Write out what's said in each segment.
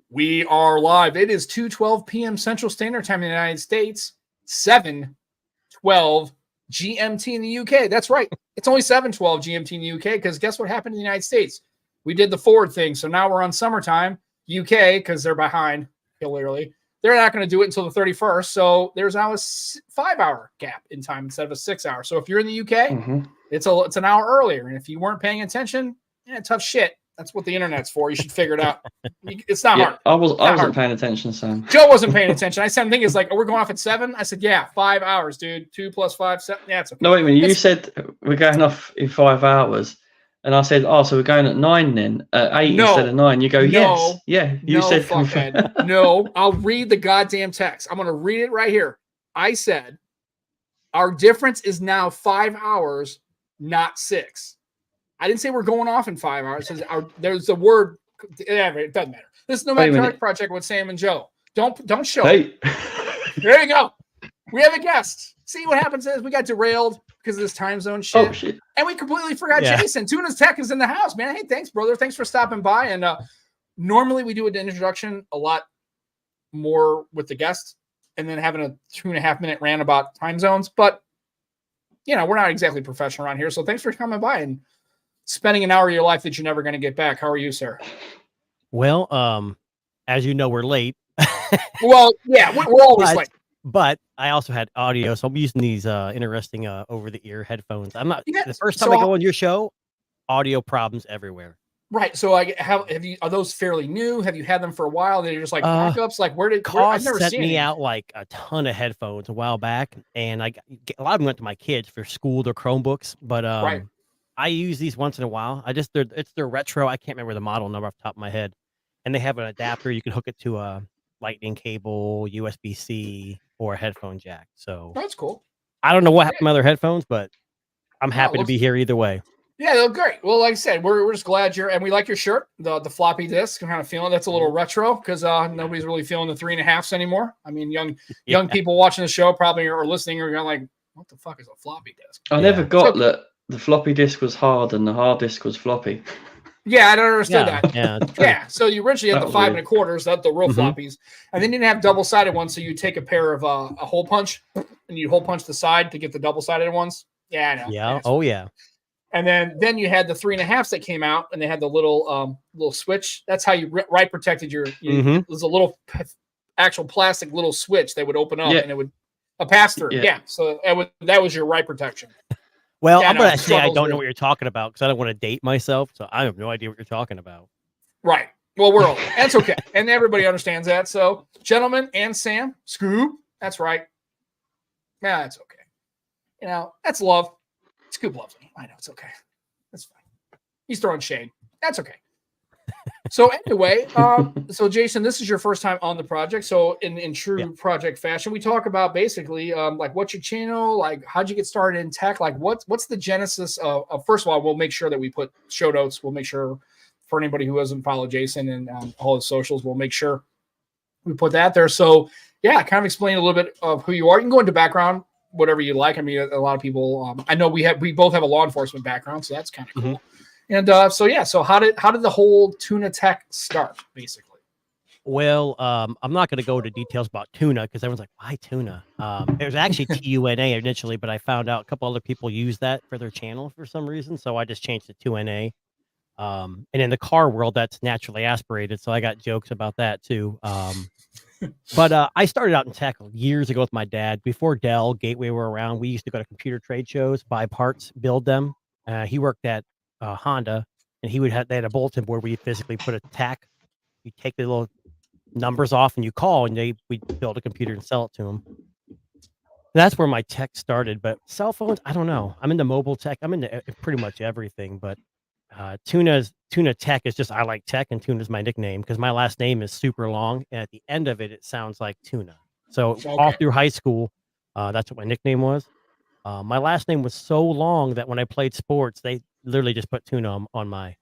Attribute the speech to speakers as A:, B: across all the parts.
A: We are live. It is 2:12 p.m. Central Standard Time in the United States, 7:12 GMT in the UK. That's right. It's only 7:12 GMT in the UK because guess what happened in the United States? We did the forward thing. So now we're on summertime. UK, because they're behind, clearly. They're not going to do it until the 31st. So there's now a 5-hour gap in time instead of a 6-hour. So if you're in the UK, it's an hour earlier. And if you weren't paying attention, tough shit. That's what the internet's for. You should figure it out. It's not hard.
B: I wasn't paying attention, Sam.
A: Joe wasn't paying attention. I said, I'm thinking, it's like, oh, we're going off at 7. I said, yeah, 5 hours, dude. 2 + 5, 7. Yeah, it's okay.
B: No, wait a minute. You said we're going off in 5 hours. And I said, oh, so we're going at 9 then, 8 instead of 9. You go, yes. Yeah, you said
A: fuckhead. No, I'll read the goddamn text. I'm going to read it right here. I said, our difference is now 5 hours, not 6. I didn't say we're going off in 5 hours. There's the word. It doesn't matter. This is Nomad Project with Sam and Joe. Don't show it. There you go. We have a guest. See what happens is we got derailed because of this time zone shit.
B: Oh, shit.
A: And we completely forgot Jason. Tuna's Tech is in the house, man. Hey, thanks, brother. Thanks for stopping by. And normally we do an introduction a lot more with the guest and then having a 2.5-minute rant about time zones. But, we're not exactly professional around here. So thanks for coming by and spending an hour of your life that you're never going to get back. How are you, sir?
C: Well, as you know, we're late.
A: Well, yeah, we're always late.
C: But I also had audio, so I'm using these interesting over-the-ear headphones. I'm not the first time I go on your show. Audio problems everywhere.
A: Right. So are those fairly new? Have you had them for a while? They're just like backups. Like
C: I've never sent me out like a ton of headphones a while back, and a lot of them went to my kids for school, their Chromebooks. But I use these once in a while. It's their retro. I can't remember the model number off the top of my head, and they have an adapter. You can hook it to a lightning cable, USB-C, or a headphone jack. So
A: that's cool.
C: I don't know what happened to my other headphones, but I'm happy to be here either way.
A: Yeah, they're great. Well, like I said, we're just glad and we like your shirt, the floppy disk. I'm kind of feeling that's a little retro because nobody's really feeling the 3.5s anymore. I mean, young people watching the show probably or listening are going like, what the fuck is a floppy disk?
B: I never got that the floppy disk was hard and the hard disk was floppy.
A: Yeah, I don't understand that.
C: Yeah.
A: So you originally had the 5 1/4s, that's the real floppies, and then you didn't have double-sided ones. So you take a pair of a hole punch, and you hole punch the side to get the double-sided ones. Yeah, I know.
C: Yeah. Oh yeah.
A: And then you had the 3.5s that came out, and they had the little switch. That's how you right protected your. There's a little actual plastic little switch that would open up, and it would a pass through. Yeah. So that was your right protection.
C: Well, I'm going to say I don't know what you're talking about because I don't want to date myself. So I have no idea what you're talking about.
A: Right. Well, we're old. That's okay. And everybody understands that. So, gentlemen and Sam, Scoop, that's right. Yeah, that's okay. That's love. Scoop loves me. I know. It's okay. That's fine. He's throwing shade. That's okay. So anyway, so Jason, this is your first time on the project. So in true project fashion, we talk about basically like what's your channel, like how'd you get started in tech, like what's the genesis of first of all, we'll make sure that we put show notes. We'll make sure for anybody who doesn't follow Jason and all his socials, we'll make sure we put that there. So yeah, kind of explain a little bit of who you are. You can go into background, whatever you like. I mean, a lot of people, I know we both have a law enforcement background, so that's kind of cool. And so how did the whole Tuna Tech start, basically?
C: Well, I'm not going to go into details about tuna because everyone's like, why tuna? It was actually TUNA initially, but I found out a couple other people use that for their channel for some reason, so I just changed it to NA. And in the car world, that's naturally aspirated, so I got jokes about that too. But I started out in tech years ago with my dad. Before Dell, Gateway were around, we used to go to computer trade shows, buy parts, build them. He worked at Honda, and they had a bulletin board where you physically put a tack. You take the little numbers off, and you call, and we build a computer and sell it to them. That's where my tech started. But cell phones, I don't know. I'm into mobile tech. I'm into pretty much everything. But Tuna Tech is just I like tech, and Tuna is my nickname because my last name is super long, and at the end of it, it sounds like tuna. So all through high school, that's what my nickname was. My last name was so long that when I played sports, they literally just put tuna on my.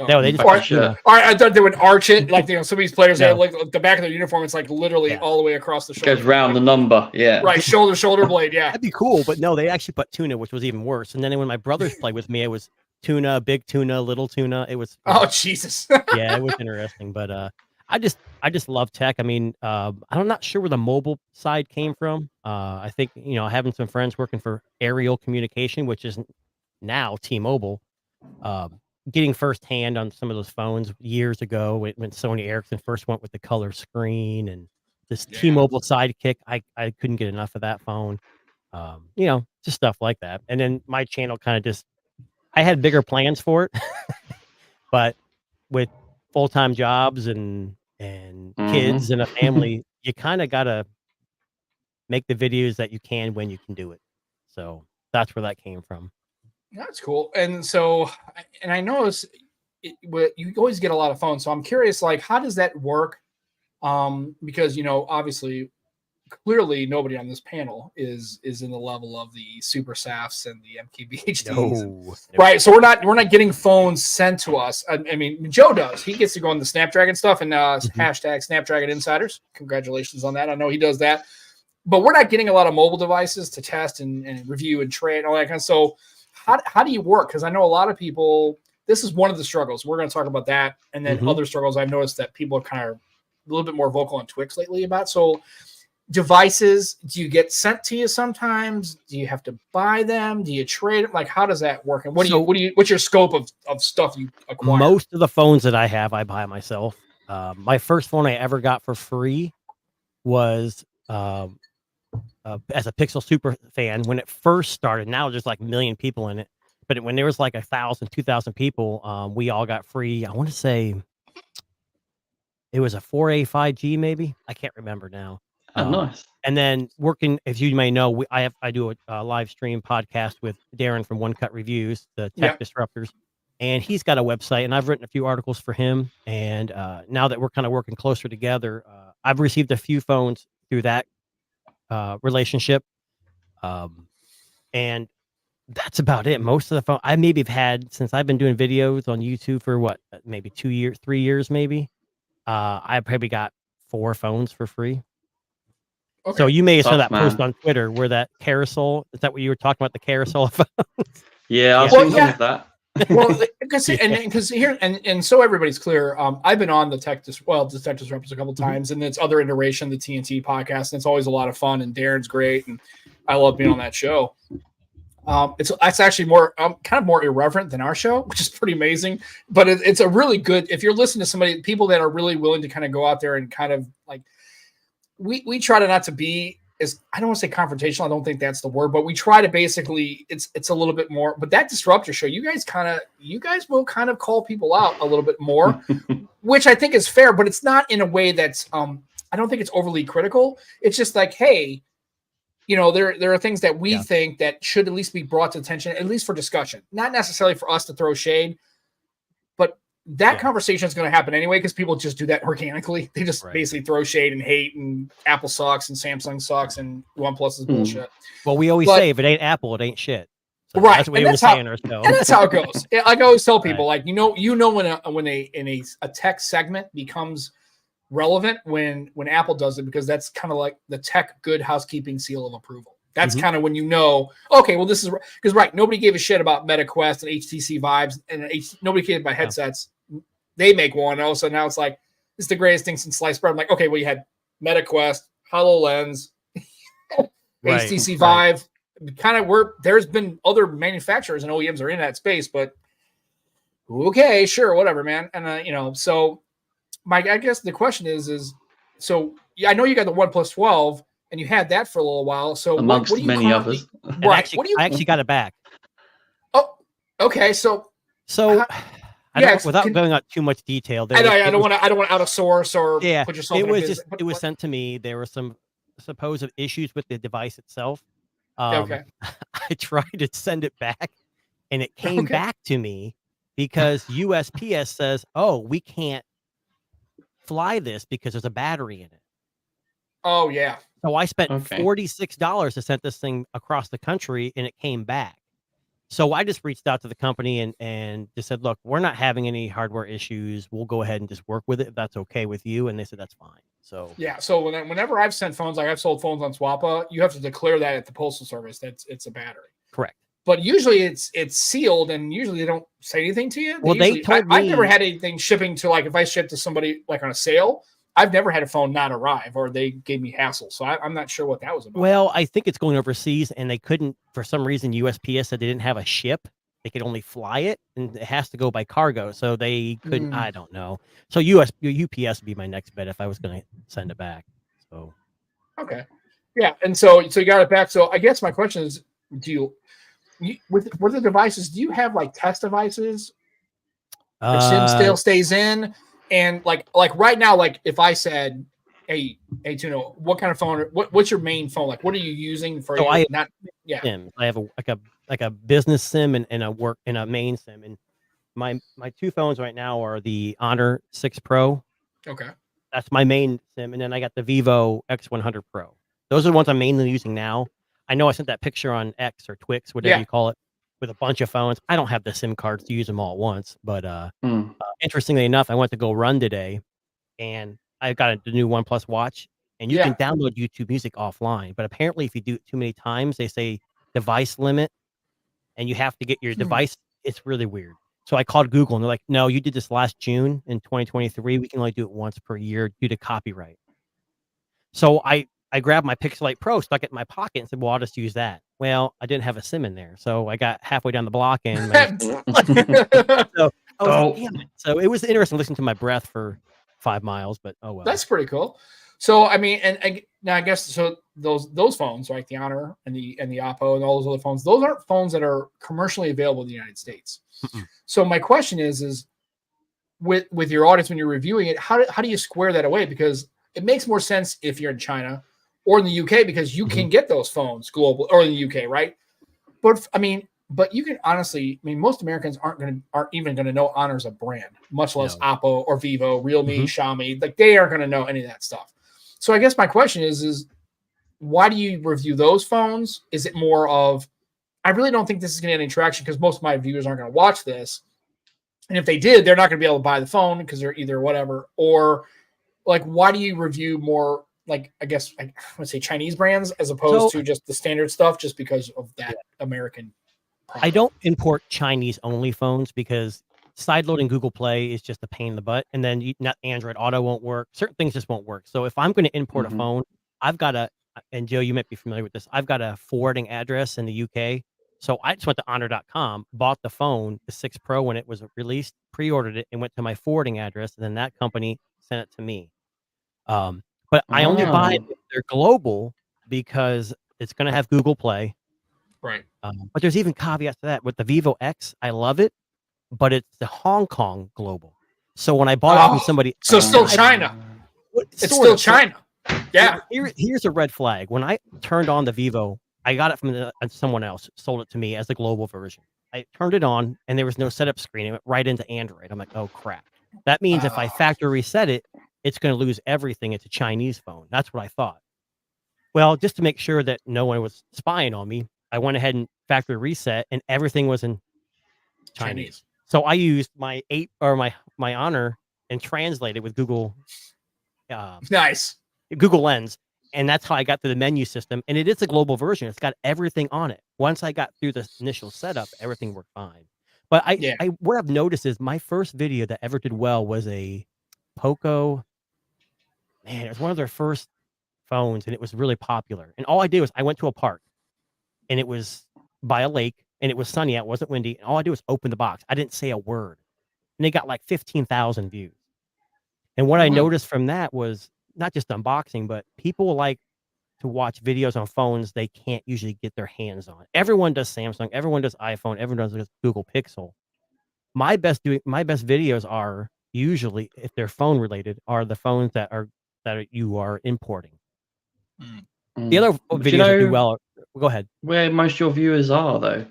C: No, they just put tuna.
A: I thought they would arch it like some of these players. They like the back of their uniform. It's like literally all the way across the shoulder.
B: Goes round the number,
A: right, shoulder blade,
C: That'd be cool, but no, they actually put tuna, which was even worse. And then when my brothers played with me, it was tuna, big tuna, little tuna. It was
A: Jesus.
C: Yeah, it was interesting, but I just love tech. I mean, I'm not sure where the mobile side came from. I think, having some friends working for aerial communication, which is now T-Mobile, getting firsthand on some of those phones years ago when Sony Ericsson first went with the color screen and this T-Mobile Sidekick, I couldn't get enough of that phone. Just stuff like that. And then my channel kind of I had bigger plans for it, but with full-time jobs and kids and a family, you kind of got to make the videos that you can when you can do it. So that's where that came from.
A: That's cool. And so, and I notice you always get a lot of phones. So I'm curious, like, how does that work? Because, obviously, clearly nobody on this panel is in the level of the Super Safs and the MKBHDs.
C: No.
A: Right. So we're not getting phones sent to us. I mean, Joe does. He gets to go on the Snapdragon stuff and hashtag Snapdragon Insiders. Congratulations on that. I know he does that. But we're not getting a lot of mobile devices to test and review and trade and all that kind of. So how do you work? Because I know a lot of people, this is one of the struggles. We're going to talk about that. And then other struggles I've noticed that people are kind of a little bit more vocal on Twix lately about. So devices, do you get sent to you sometimes? Do you have to buy them? Do you trade them? Like, how does that work? And what's your scope of stuff you acquire?
C: Most of the phones that I have, I buy myself. My first phone I ever got for free was as a Pixel Super fan when it first started. Now there's like a million people in it, but when there was like 1,000, 2,000 people, we all got free. I want to say it was a 4A 5G, maybe. I can't remember now.
B: Oh, nice.
C: And then working, as you may know, I do a live stream podcast with Darren from One Cut Reviews, the Tech Disruptors, and he's got a website, and I've written a few articles for him. And now that we're kind of working closer together, I've received a few phones through that relationship, and that's about it. Most of the phone I maybe have had since I've been doing videos on YouTube for maybe 2 years, 3 years, maybe. I probably got 4 phones for free. Okay. So you may have saw that post on Twitter where that carousel, is that what you were talking about, the carousel phones?
B: Yeah, I was thinking of that.
A: Well, because here and so everybody's clear, I've been on the Tech Disruptors a couple times, and it's other iteration, the TNT podcast, and it's always a lot of fun. And Darren's great, and I love being on that show. It's actually more kind of more irreverent than our show, which is pretty amazing. But it's a really good, if you're listening to people that are really willing to kind of go out there and kind of like, we try to not to be as, I don't want to say confrontational, I don't think that's the word, but we try to basically, it's a little bit more, but that Disruptor show, you guys will kind of call people out a little bit more, which I think is fair, but it's not in a way that's, I don't think it's overly critical. It's just like, hey, there are things that we think that should at least be brought to attention, at least for discussion, not necessarily for us to throw shade, but that conversation is going to happen anyway, because people just do that organically. They just basically throw shade and hate, and Apple sucks and Samsung sucks and OnePlus is bullshit.
C: Well, we always say if it ain't Apple, it ain't shit. So
A: right.
C: That's what we always say in our show.
A: And that's how it goes. Like I always tell people, like, when a tech segment becomes relevant when Apple does it, because that's kind of like the tech good housekeeping seal of approval. That's kind of when okay, well, this is because nobody gave a shit about MetaQuest and HTC Vibes, and nobody cared about headsets. They make one, so now it's like it's the greatest thing since sliced bread. I'm like, okay, well, you had MetaQuest, HoloLens, HTC Vive. Kind of there's been other manufacturers and OEMs are in that space, but okay, sure, whatever, man. And so I guess the question is so I know you got the OnePlus 12 and you had that for a little while. So
B: amongst what many others,
C: right? I actually got it back.
A: Oh, okay. So
C: without going out too much detail,
A: I don't want to out of source or put yourself.
C: It was sent to me. There were some supposed issues with the device itself.
A: I
C: tried to send it back, and it came back to me because USPS says, "Oh, we can't fly this because there's a battery in it."
A: Oh yeah.
C: So I spent $46 to send this thing across the country, and it came back. So I just reached out to the company and just said, look, we're not having any hardware issues. We'll go ahead and just work with it if that's okay with you. And they said, that's fine. So
A: yeah. So whenever I've sent phones, like I've sold phones on Swappa, you have to declare that at the Postal Service that it's a battery.
C: Correct.
A: but usually it's sealed, and usually they don't say anything to you.
C: Well, they told me
A: I've never had anything shipping to, like, if I ship to somebody like on a sale, I've never had a phone not arrive, or they gave me hassle. So I'm not sure what that was about.
C: Well, I think it's going overseas, and they couldn't, for some reason, USPS said they didn't have a ship. They could only fly it, and it has to go by cargo. So they couldn't, I don't know. So UPS would be my next bet if I was going to send it back. So,
A: okay. Yeah. And so you got it back. So I guess my question is, with the devices, do you have like test devices? The SIM still stays in, and like right now, like if I said, "Hey, Tuna, what kind of phone? What's your main phone? Like, what are you using for?"
C: So I have a business SIM and a main SIM, and my two phones right now are the Honor 6 Pro.
A: Okay,
C: that's my main SIM, and then I got the Vivo X100 Pro. Those are the ones I'm mainly using now. I know I sent that picture on X or Twix, whatever you call it, with a bunch of phones. I don't have the SIM cards to use them all at once, but interestingly enough, I went to go run today, and I got the new OnePlus watch, and you can download YouTube Music offline. But apparently, if you do it too many times, they say device limit, and you have to get your device. It's really weird. So I called Google, and they're like, "No, you did this last June in 2023. We can only do it once per year due to copyright." So I grabbed my Pixel 8 Pro, stuck it in my pocket, and said, "Well, I'll just use that." Well, I didn't have a SIM in there, so I got halfway down the block, and so I was like, damn it. So it was interesting listening to my breath for 5 miles, but oh well.
A: That's pretty cool. So I mean, and now I guess so those phones, like the Honor and the Oppo and all those other phones, those aren't phones that are commercially available in the United States. So my question is with your audience when you're reviewing it, how do you square that away? Because it makes more sense if you're in China or in the UK, because you can get those phones global, or in the UK, right? But I mean, but you can honestly, I mean, most Americans aren't even going to know Honor's a brand, much less Oppo or Vivo, Realme, Xiaomi. Like, they aren't going to know any of that stuff. So I guess my question is why do you review those phones? Is it more of, I really don't think this is going to get any traction because most of my viewers aren't going to watch this. And if they did, they're not going to be able to buy the phone because they're either whatever, or like, why do you review more, like, I guess I would say Chinese brands as opposed to just the standard stuff, just because of that American product?
C: I don't import Chinese only phones because sideloading Google Play is just a pain in the butt. And then not Android Auto won't work. Certain things just won't work. So if I'm going to import a phone, I've got and Joe, you might be familiar with this, I've got a forwarding address in the UK. So I just went to honor.com, bought the phone, the 6 Pro, when it was released, pre-ordered it, and went to my forwarding address. And then that company sent it to me. But I only buy it if they're global because it's going to have Google Play.
A: Right.
C: But there's even caveats to that. With the Vivo X, I love it, but it's the Hong Kong global. So when I bought it from somebody,
A: so still China. It's still China. Yeah.
C: Here's a red flag. When I turned on the Vivo, I got it from someone else, sold it to me as the global version. I turned it on, and there was no setup screen. It went right into Android. I'm like, oh crap. That means if I factory reset it, it's going to lose everything. It's a Chinese phone. That's what I thought. Well, just to make sure that no one was spying on me, I went ahead and factory reset, and everything was in Chinese. So I used my my Honor and translated with Google. Google Lens, and that's how I got to the menu system. And it is a global version. It's got everything on it. Once I got through the initial setup, everything worked fine. But what I've noticed is my first video that ever did well was a Poco. Man, it was one of their first phones, and it was really popular. And all I did was I went to a park, and it was by a lake, and it was sunny out, it wasn't windy. And all I did was open the box. I didn't say a word. And they got like 15,000 views. And what I noticed from that was not just unboxing, but people like to watch videos on phones they can't usually get their hands on. Everyone does Samsung, everyone does iPhone, everyone does Google Pixel. My best videos are usually, if they're phone related, are the phones that you are importing. The other videos that do well, go ahead.
B: Where most of your viewers are, though,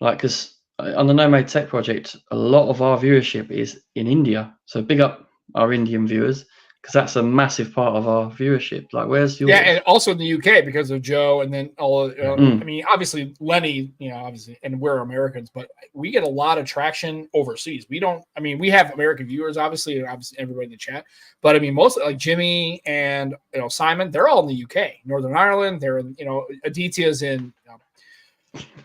B: like, because on the Nomad Tech Project, a lot of our viewership is in India. So big up our Indian viewers, because that's a massive part of our viewership. Like, where's your...
A: Yeah, and also in the UK because of Joe, and then all of, I mean, obviously Lenny, obviously, and we're Americans, but we get a lot of traction overseas. We don't, I mean, we have American viewers, obviously, and obviously everybody in the chat, but I mean, mostly like Jimmy and, Simon, they're all in the UK, Northern Ireland. They're in, Aditya's in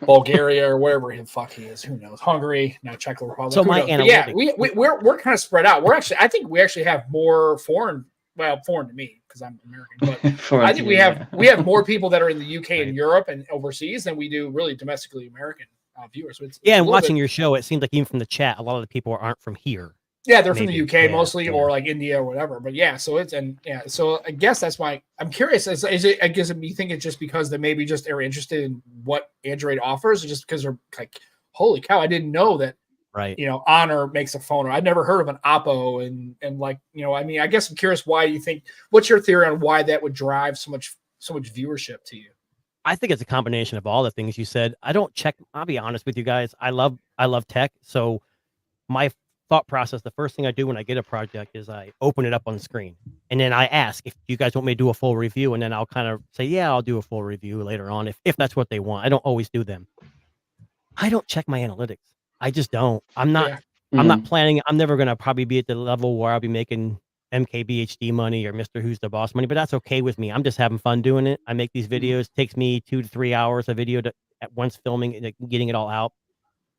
A: Bulgaria or wherever the fuck he is. Who knows? Hungary, now Czech Republic.
C: So
A: who
C: my
A: knows? But yeah,
C: analytics.
A: we're kind of spread out. I think we actually have more foreign. Well, foreign to me because I'm American, but I think we have more people that are in the UK and Europe and overseas than we do really domestically American viewers. So it's
C: and watching your show, it seems like even from the chat, a lot of the people aren't from here.
A: Yeah, they're from the UK mostly, or like India or whatever. But yeah, so so I guess that's why I'm curious. Is it? I guess you think it's just because they maybe just are interested in what Android offers, or just because they're like, holy cow, I didn't know that.
C: Right.
A: Honor makes a phone. Or I'd never heard of an Oppo, and like, I mean, I guess I'm curious why you think. What's your theory on why that would drive so much viewership to you?
C: I think it's a combination of all the things you said. I don't check. I'll be honest with you guys. I love tech. So my thought process, the first thing I do when I get a project is I open it up on the screen, and then I ask if you guys want me to do a full review, and then I'll kind of say, yeah, I'll do a full review later on if that's what they want. I don't always do them. I don't check my analytics. I just don't. I'm not planning. I'm never going to probably be at the level where I'll be making MKBHD money or Mr. Who's the Boss money, but that's okay with me. I'm just having fun doing it. I make these videos. It takes me 2 to 3 hours a video at once filming and getting it all out.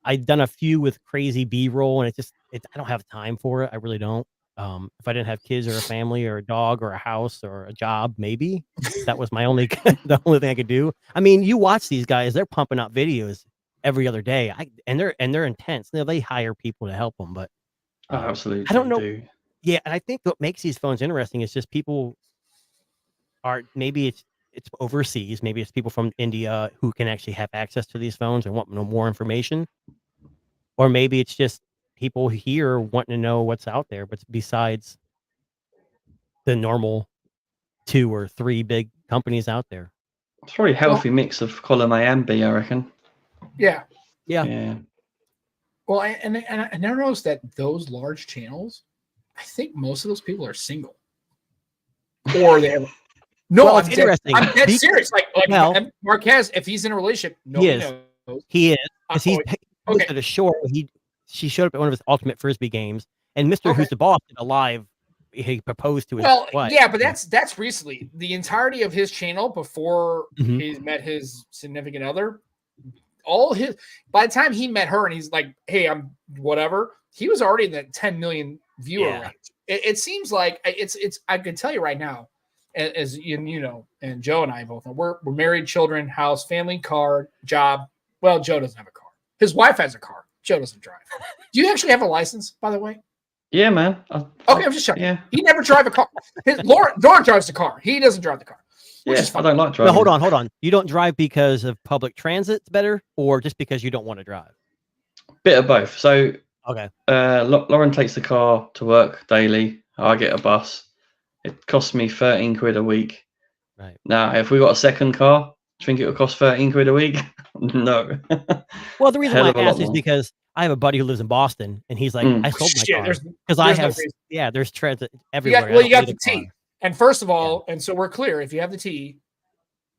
C: I've done a few with crazy B-roll, and I don't have time for it. I really don't. If I didn't have kids or a family or a dog or a house or a job, maybe that was the only thing I could do. I mean, you watch these guys; they're pumping out videos every other day. And they're intense. They hire people to help them, but
B: absolutely,
C: I don't know. Yeah, and I think what makes these phones interesting is just people are maybe it's overseas. Maybe it's people from India who can actually have access to these phones and want to know more information, or maybe it's just people here wanting to know what's out there, but besides the normal 2 or 3 big companies out there.
B: It's probably a healthy mix of column A and B, I reckon.
A: Yeah. Well, I never noticed that those large channels, I think most of those people are single, or they have. No,
C: well, it's interesting.
A: I'm dead serious. Like Marquez, if he's in a relationship, nobody knows.
C: He is because he's at a shore. She showed up at one of his Ultimate Frisbee games, and Mr. Who's the Boss did a live. He proposed to his wife.
A: Yeah, but that's recently. The entirety of his channel before he met his significant other, by the time he met her and he's like, hey, I'm whatever, he was already in the 10 million viewer range. It seems like it's I can tell you right now, as you know, and Joe and I both know, we're married, children, house, family, car, job. Well, Joe doesn't have a car. His wife has a car. Joe doesn't drive. Do you actually have a license, by the way?
B: Yeah, man.
A: Okay, I'm just checking.
B: Yeah.
A: He never drive a car. Lauren drives the car. He doesn't drive the car.
B: Yes, I don't like driving.
C: No, hold on. You don't drive because of public transit's better, or just because you don't want to drive?
B: Bit of both. So,
C: okay.
B: Lauren takes the car to work daily. I get a bus. It costs me 13 quid a week.
C: Right.
B: Now, if we got a second car, do you think it would cost 13 quid a week? No.
C: Well, the reason why I asked is because I have a buddy who lives in Boston, and he's like, I sold my car because I have, there's transit everywhere.
A: You got the T. And first of all, and so we're clear, if you have the T,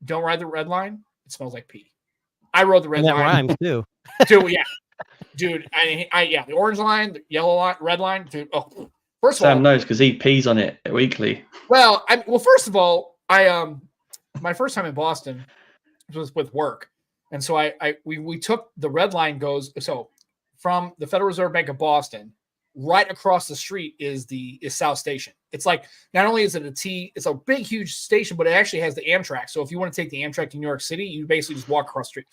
A: don't ride the red line. It smells like pee. I rode the red line.
C: That rhymes too.
A: Dude, yeah. Dude, the orange line, the yellow line, red line. Dude, first of all,
B: Sam knows because he pees on it weekly.
A: Well, first of all, my first time in Boston was with work. And so we took the red line from the Federal Reserve Bank of Boston, right across the street is South Station. It's like, not only is it it's a big, huge station, but it actually has the Amtrak. So if you want to take the Amtrak to New York City, you basically just walk across the street.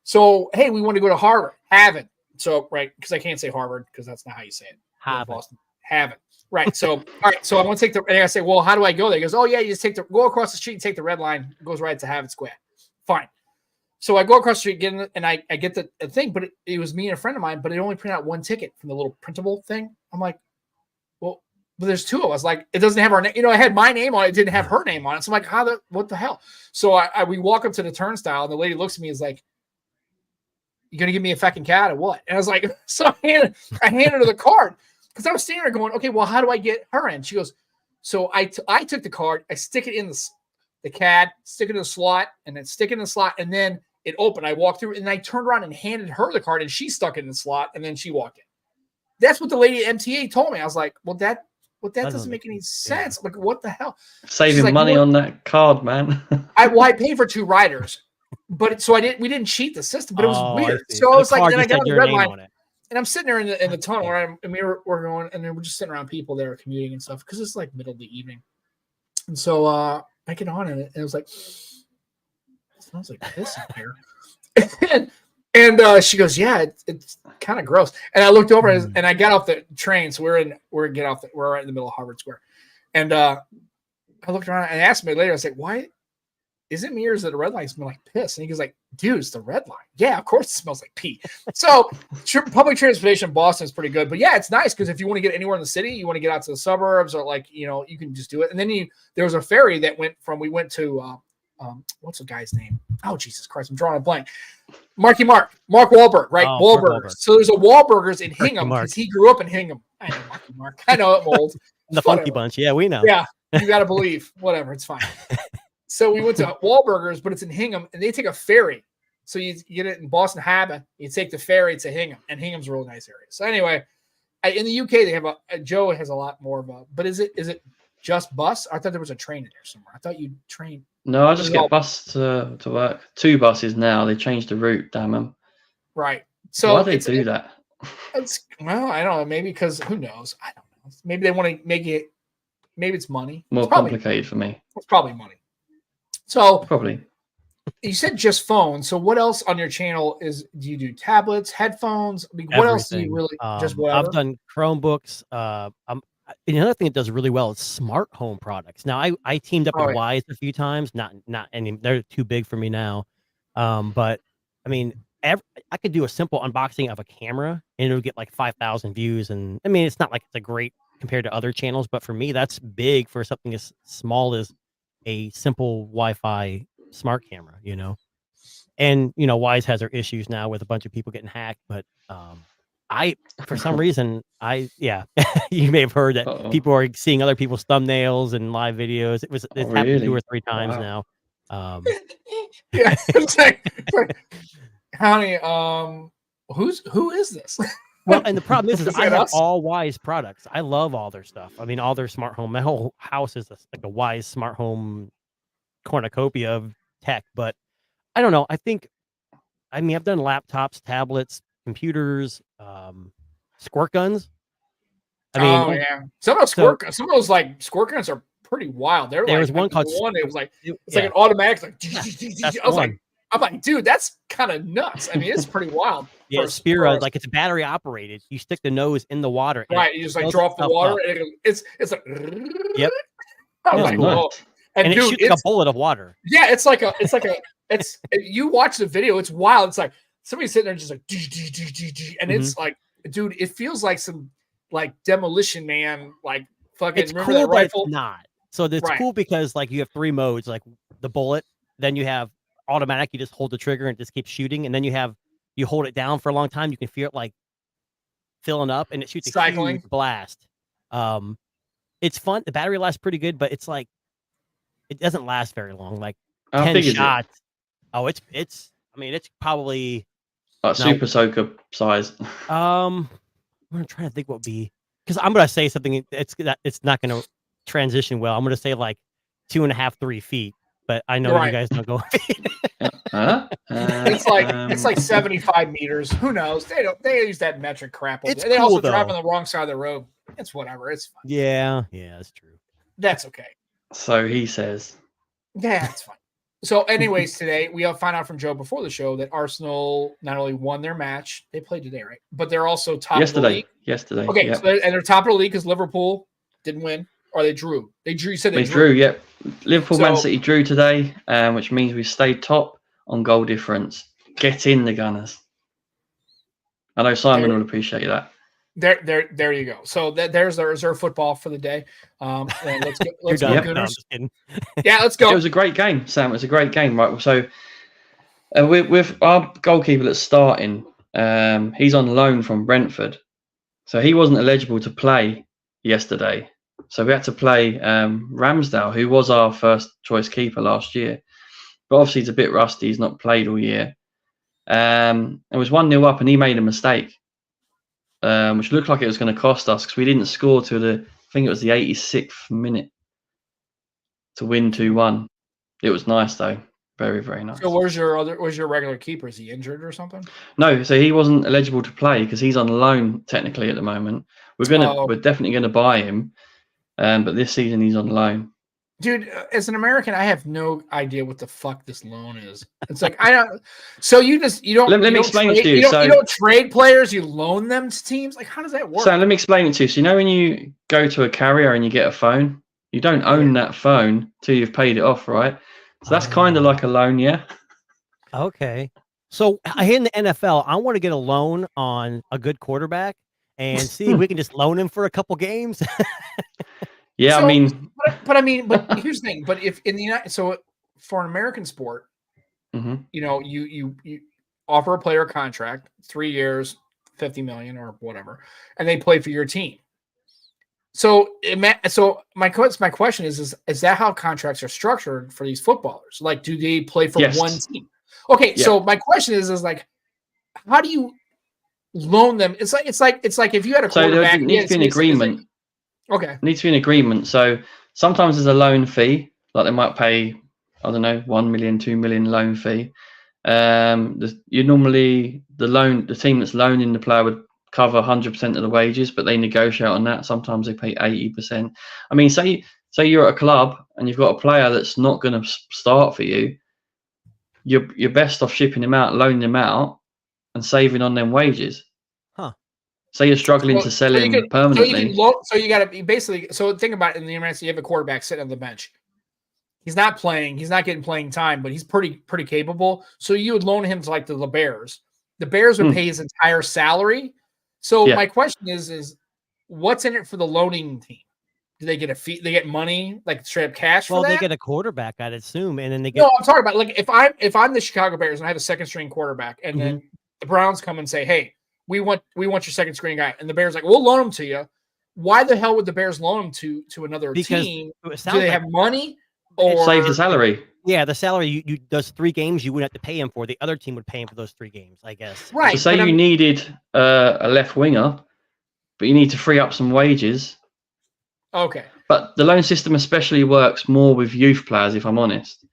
A: So, hey, we want to go to Harvard. Haven't. So, right, because I can't say Harvard because that's not how you say it.
C: Haven't.
A: Haven't. Right. So, all right. So I want to take and I say, well, how do I go there? He goes, oh yeah, you just go across the street and take the red line. It goes right to Harvard Square. Fine. So I go across the street, and I get the thing, but it was me and a friend of mine, but it only printed out one ticket from the little printable thing. I'm like, well, but there's two of us. Like, it doesn't have our name. I had my name on it. It didn't have her name on it. So I'm like, what the hell? So we walk up to the turnstile, and the lady looks at me and is like, you going to give me a fucking cat or what? And I was like, so I handed her the card because I was standing there going, okay, well, how do I get her in? She goes, so I took the card, I stick it in the CAD, stick it in the slot, and then stick it in the slot, and then it opened. I walked through, and I turned around and handed her the card, and she stuck it in the slot, and then she walked in. That's what the lady at MTA told me. I was like, well, that doesn't make any sense. Yeah. Like, what the hell?
B: Saving money on that card, man.
A: I paid for 2 riders. but so we didn't cheat the system, but it was
C: Oh, I
A: weird.
C: see.
A: So I
C: The
A: was like,
C: card
A: then I
C: just
A: got
C: had
A: on the
C: your
A: red
C: name
A: line,
C: on it.
A: and I'm sitting there in the tunnel,
C: Yeah.
A: and we're going, and then we're just sitting around people that are commuting and stuff because it's like middle of the evening, and so I get on it, and it was like, it smells like piss in here, and she goes, yeah, it's kind of gross, and I looked over and I got off the train, so we're right in the middle of Harvard Square, and I looked around and asked me later, I was like, why? Is it me or is it a red line smell like piss? And he goes like, dude, it's the red line. Yeah, of course it smells like pee. So public transportation in Boston is pretty good. But yeah, it's nice because if you want to get anywhere in the city, you want to get out to the suburbs or like, you can just do it. And then there was a ferry that we went to, what's the guy's name? Oh, Jesus Christ, I'm drawing a blank. Mark Wahlberg, right?
C: Oh,
A: Wahlburgers.
C: Wahlberg.
A: So there's a Wahlburgers in Hingham
C: Mark.
A: because he grew up in Hingham. I know Mark. I know I'm old.
C: The Funky Bunch. Yeah, we know.
A: Yeah, you got to believe. Whatever, it's fine. So we went to Wahlburgers, but it's in Hingham, and they take a ferry. So you get it in Boston Harbor, you take the ferry to Hingham, and Hingham's a really nice area. So anyway, in the UK they have Joe has a lot more of a. But is it just bus? I thought there was a train in there somewhere. I thought you train.
B: No, I just get bus to work. 2 buses now. They changed the route. Damn them.
A: Right. So
B: why do they do that?
A: Well, I don't know. Maybe because who knows? I don't know. Maybe they want to make it. Maybe it's money.
B: More complicated for me.
A: It's probably money. So
B: probably.
A: You said just phones. So what else on your channel do you do tablets, headphones? I mean, what else do you really just whatever?
C: I've done Chromebooks. Another thing that does really well is smart home products. Now I teamed up with Wise a few times. Not any. They're too big for me now. But I mean, I could do a simple unboxing of a camera and it'll get like 5,000 views. And I mean, it's not like it's a great compared to other channels, but for me, that's big for something as small as a simple Wi-Fi smart camera, and Wise has their issues now with a bunch of people getting hacked, but for some reason you may have heard that people are seeing other people's thumbnails and live videos. It's happened 2 or 3 times now.
A: Yeah, it's like, honey, who is this?
C: Well, and the problem is I have all Wise products. I love all their stuff. I mean, all their smart home. My whole house is like a Wise smart home cornucopia of tech. But I don't know. I've done laptops, tablets, computers, squirt guns.
A: Some of those like squirt guns are pretty wild. There was one called it was like it's like an automatic like. I'm like, dude, that's kind of nuts. I mean, it's pretty wild.
C: Yeah, Spira, like it's battery operated. You stick the nose in the water.
A: Right. You just like drop the water and it's like,
C: yep.
A: I'm like, whoa.
C: And it shoots like a bullet of water.
A: Yeah, it's you watch the video, it's wild. It's like somebody's sitting there just like and it's like, dude, it feels like some like Demolition Man, like fucking
C: it's cool, that rifle? But it's not. So it's cool because like you have 3 modes, like the bullet, then you have automatic, you just hold the trigger and it just keeps shooting, and then you hold it down for a long time, you can feel it like filling up and it shoots a huge blast. It's fun. The battery lasts pretty good, but it's like it doesn't last very long, like 10 shots. It's probably
B: super soaker size.
C: I'm gonna try to think what would be, because I'm gonna say something it's not gonna transition well. I'm gonna say like 2.5, 3 feet. But I know you guys don't go.
A: It's like 75 meters. Who knows? They use that metric crap. They also drive on the wrong side of the road. It's whatever. It's fine.
C: Yeah, that's true.
A: That's okay.
B: So he says.
A: Yeah, it's fine. So, anyways, today we found out from Joe before the show that Arsenal not only won their match, they played today, right? But they're also top of the league.
B: Yesterday.
A: Okay, so they're top of the league because Liverpool didn't win. Or they drew. They drew. You said they
B: drew. Yep. Liverpool, Man City drew today, which means we stayed top on goal difference. Get in the Gunners. I know Simon will appreciate that.
A: There you go. So there's the reserve football for the day. And let's go. Let's go.
C: No,
A: yeah, let's go.
B: It was a great game, Sam. It was a great game, right? So with our goalkeeper that's starting, he's on loan from Brentford, so he wasn't eligible to play yesterday. So we had to play Ramsdale, who was our first choice keeper last year. But obviously he's a bit rusty. He's not played all year. It was 1-0 up and he made a mistake, which looked like it was going to cost us because we didn't score till I think it was the 86th minute to win 2-1. It was nice though. Very, very nice.
A: So where's your regular keeper? Is he injured or something?
B: No, so he wasn't eligible to play because he's on loan technically at the moment. We're definitely gonna buy him, but this season he's on loan.
A: Dude, as an American, I have no idea what the fuck this loan is. It's like I don't. So you don't.
B: Let me explain it to you.
A: You don't trade players. You loan them to teams. Like how does that work?
B: So let me explain it to you. So you know when you go to a carrier and you get a phone, you don't own that phone till you've paid it off, right? So that's kind of like a loan, yeah.
C: Okay. So in the NFL, I want to get a loan on a good quarterback and see if we can just loan him for a couple games.
B: Yeah,
A: so,
B: I mean,
A: but here's the thing. But if in the United, so for an American sport, you know, you offer a player a contract, 3 years, 50 million or whatever, and they play for your team. So my question is that how contracts are structured for these footballers? Like, do they play for one team? Okay, so my question is like, how do you loan them? It's like if you had a quarterback,
B: so there needs to be an agreement.
A: Okay,
B: needs to be an agreement. So sometimes there's a loan fee, like they might pay, I don't know, 1 million, 2 million loan fee. You normally the team that's loaning the player would cover 100% of the wages, but they negotiate on that. Sometimes they pay 80%. I mean, say you're at a club and you've got a player that's not going to start for you. You're best off shipping him out, loaning him out, and saving on them wages.
C: Huh?
B: Say you're struggling to sell him permanently.
A: So you got to basically. So think about it in the American. You have a quarterback sitting on the bench. He's not playing. He's not getting playing time, but he's pretty capable. So you would loan him to like the Bears. The Bears would pay his entire salary. So my question is what's in it for the loaning team? Do they get a fee? They get money, like straight up cash for that?
C: Well, they get a quarterback, I'd assume, and then they get.
A: No, I'm talking about like if I'm the Chicago Bears and I have a second string quarterback, and then the Browns come and say, "Hey, we want your second string guy," and the Bears like, "We'll loan him to you." Why the hell would the Bears loan him to another team? Do they have money or
B: save the salary?
C: Yeah, the salary you those 3 games you wouldn't have to pay him for. The other team would pay him for those 3 games, I guess.
A: Right.
B: So say you needed a left winger, but you need to free up some wages.
A: Okay.
B: But the loan system especially works more with youth players, if I'm honest.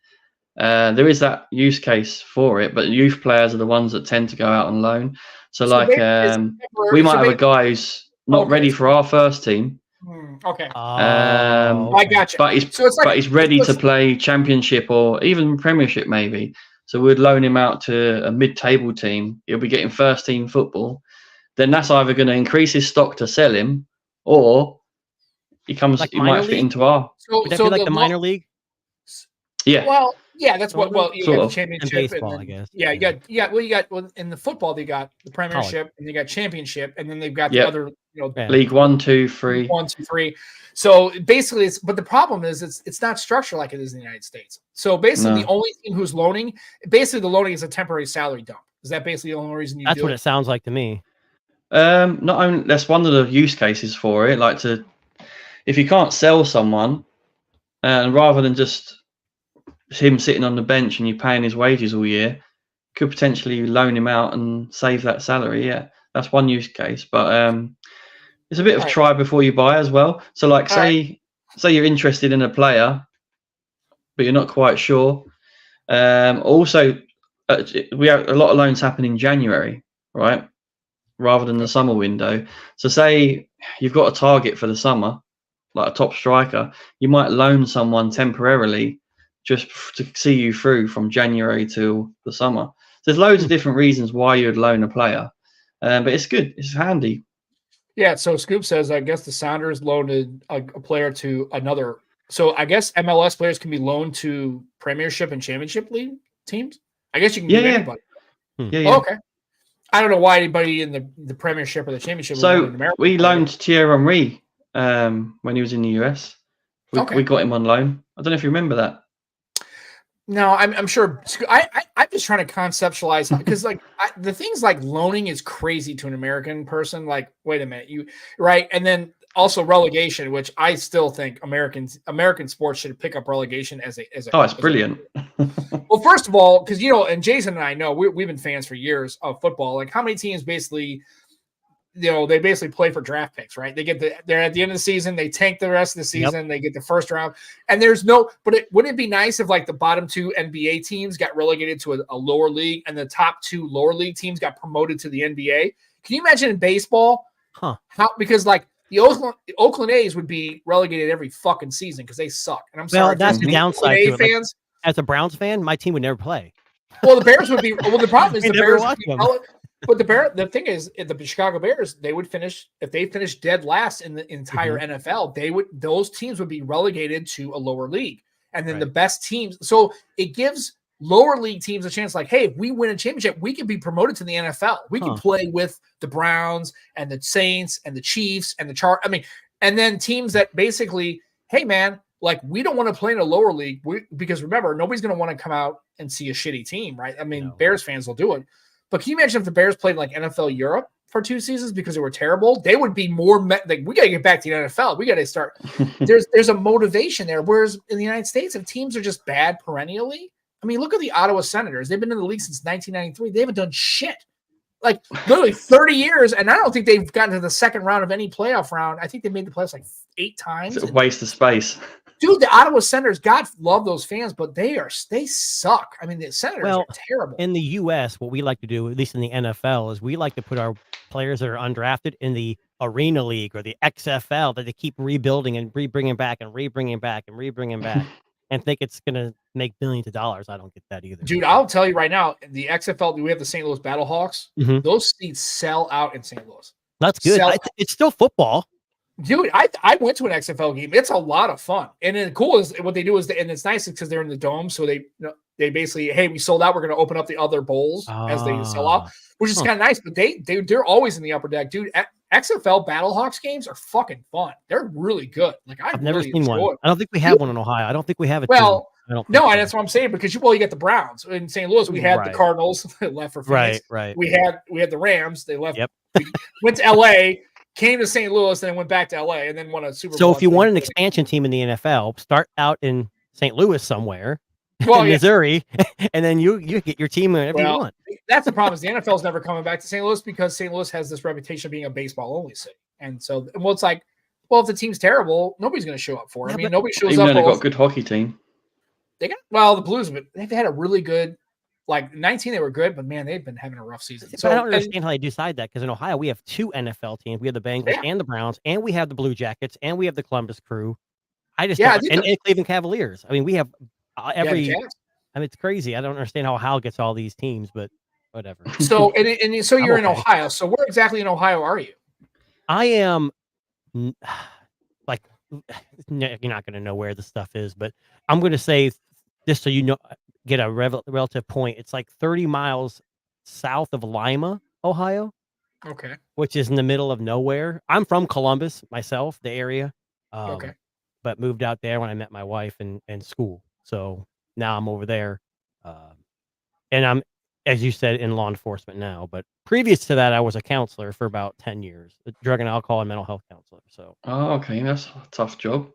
B: There is that use case for it, but youth players are the ones that tend to go out on loan. So like we might have a guy who's not ready for our first team.
A: Okay.
C: I
A: got you.
B: But he's ready to play championship or even premiership maybe. So we'd loan him out to a mid-table team. He'll be getting first team football. Then that's either going to increase his stock to sell him, or he might fit into our.
C: Would that be like the minor league?
B: Yeah.
A: Well, yeah, that's what. Well, you got the championship
C: and baseball,
A: and then,
C: I guess.
A: Yeah, you got in the football they got the premiership and they got championship and then they've got the other
B: League 1, 2, 3.
A: 1, 2, 3. So basically, but the problem is it's not structured like it is in the United States. So basically, the only team who's loaning, the loaning is a temporary salary dump. Is that basically the only reason you do it?
C: That's what it sounds like to me.
B: Not only that's one of the use cases for it. Like if you can't sell someone, and rather than just him sitting on the bench and you paying his wages all year, could potentially loan him out and save that salary. Yeah, that's one use case. But it's a bit of try before you buy as well. So like say you're interested in a player, but you're not quite sure. Also, we have a lot of loans happen in January, right? Rather than the summer window. So say you've got a target for the summer, like a top striker, you might loan someone temporarily just to see you through from January to the summer. So there's loads of different reasons why you would loan a player, but it's good. It's handy.
A: Yeah. So Scoop says, I guess the Sounders loaned a player to another. So I guess MLS players can be loaned to Premiership and Championship League teams. I guess you can give anybody.
B: Yeah.
A: Okay. I don't know why anybody in the Premiership or the Championship.
B: So we loaned Thierry Henry when he was in the US. We got him on loan. I don't know if you remember that.
A: No, I'm sure. I'm just trying to conceptualize because the things like loaning is crazy to an American person. Like, wait a minute, right? And then also relegation, which I still think American sports should pick up relegation as a.
B: Oh, it's brilliant.
A: Well, first of all, because and Jason and I know we've been fans for years of football. Like, how many teams basically they basically play for draft picks, right? They're at the end of the season, they tank the rest of the season, they get the first round, and wouldn't it be nice if like the bottom 2 NBA teams got relegated to a lower league and the top 2 lower league teams got promoted to the NBA? Can you imagine in baseball because like the Oakland A's would be relegated every fucking season because they suck. And I'm sorry,
C: that's the downside to it.
A: Fans,
C: as a Browns fan, my team would never play.
A: Well, the Bears would be. Well, the problem is the Bears. But the thing is, the Chicago Bears, they would finish if they finished dead last in the entire NFL. Those teams would be relegated to a lower league, and then the best teams. So it gives lower league teams a chance. Like, hey, if we win a championship, we can be promoted to the NFL. We can play with the Browns and the Saints and the Chiefs and the Chargers. I mean, and then teams that basically, hey, man, like we don't want to play in a lower league because remember, nobody's going to want to come out and see a shitty team, right? I mean, Bears fans will do it. But can you imagine if the Bears played like NFL Europe for 2 seasons because they were terrible? They would be more like, we got to get back to the NFL. We got to start. There's a motivation there. Whereas in the United States, if teams are just bad perennially, I mean, look at the Ottawa Senators. They've been in the league since 1993. They haven't done shit. Like literally 30 years, and I don't think they've gotten to the second round of any playoff round. I think they made the playoffs like 8 times.
B: It's a waste of space.
A: Dude, the Ottawa Senators, God love those fans, but they suck. I mean, the Senators are terrible.
C: In the U.S., what we like to do, at least in the NFL, is we like to put our players that are undrafted in the Arena League or the XFL that they keep rebuilding and bringing back and rebringing back and rebringing back, and think it's going to make billions of dollars. I don't get that either.
A: Dude, I'll tell you right now, the XFL, we have the St. Louis Battlehawks. Those seats sell out in St. Louis.
C: That's good. It's still football.
A: Dude, I went to an XFL game. It's a lot of fun. And then cool is what they do is, and it's nice because they're in the dome. So they basically, hey, we sold out. We're going to open up the other bowls as they sell out, which is kind of nice. But they're always in the upper deck, dude. XFL Battlehawks games are fucking fun. They're really good. Like I've
C: never
A: really
C: seen one.
A: it.
C: I don't think we have one in Ohio. I don't think we have it.
A: Well, that's what I'm saying because you got the Browns in St. Louis. We had the Cardinals that left for Phoenix.
C: Right.
A: We had the Rams. They left. Yep. We went to LA. Came to St. Louis, and then went back to LA, and then won a Super Bowl.
C: So if you want an expansion team in the NFL, start out in St. Louis somewhere, in Missouri, and then you get your team whenever you want.
A: That's the problem. Is the NFL's never coming back to St. Louis because St. Louis has this reputation of being a baseball-only city, and so it's like, if the team's terrible, nobody's going to show up for it. I mean, nobody shows up.
B: Even though they've got a good hockey team.
A: They got the Blues, but they've had a really good. Like 19, they were good, but man, they've been having a rough season.
C: So I don't understand how they decide that because in Ohio we have 2 NFL teams. We have the Bengals and the Browns, and we have the Blue Jackets, and we have the Columbus Crew. And Cleveland Cavaliers. I mean, we have every. I mean, it's crazy. I don't understand how Ohio gets all these teams, but whatever.
A: So so you're in Ohio. So where exactly in Ohio are you?
C: I am. Like, you're not going to know where the stuff is, but I'm going to say, just so you know. Get a relative point. It's like 30 miles south of Lima, Ohio.
A: Okay.
C: Which is in the middle of nowhere. I'm from Columbus myself, the area. But moved out there when I met my wife in school. So now I'm over there. And I'm, as you said, in law enforcement now. But previous to that, I was a counselor for about 10 years, a drug and alcohol and mental health counselor. So.
B: Oh, okay. That's a tough job.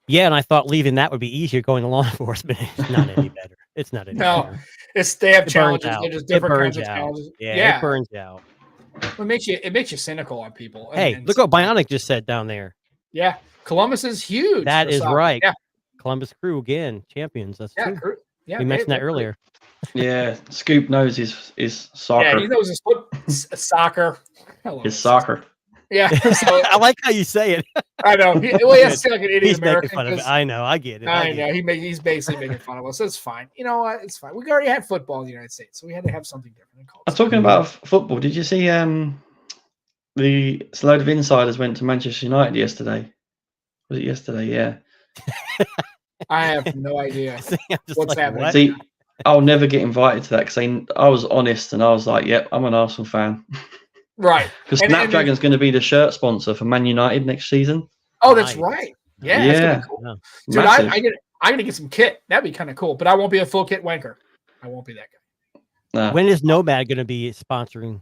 C: Yeah, and I thought leaving that would be easier going to law enforcement. It's not any better. It's not any better.
A: They have challenges. They're just different kinds of challenges.
C: Yeah, it burns out.
A: It makes you cynical on people.
C: Hey, look what Bionic just said down there.
A: Yeah, Columbus is huge.
C: That is right.
A: Yeah.
C: Columbus Crew again, champions. That's true.
A: Yeah,
C: we mentioned that earlier.
B: Yeah, Scoop knows his soccer.
A: Yeah, he knows his soccer.
B: His soccer.
A: Yeah, so,
C: I like how you say it.
A: I know. He has to say like an idiot American.
C: Fun of it. I know. I get it.
A: I know. He's basically making fun of us. It's fine. You know what? It's fine. We already had football in the United States, so we had to have something different.
B: I'm talking about football. Did you see a load of insiders went to Manchester United yesterday? Was it yesterday? Yeah.
A: I have no idea what's happening.
C: What?
B: See, I'll never get invited to that because I was honest and I was like, "Yep, I'm an Arsenal fan."
A: Right.
B: Because Snapdragon's going to be the shirt sponsor for Man United next season.
A: Oh, that's right. Yeah.
B: Yeah.
A: That's cool. Dude, I'm going to get some kit. That'd be kind of cool, but I won't be a full kit wanker. I won't be that guy.
B: Nah.
C: When is Nomad going to be sponsoring?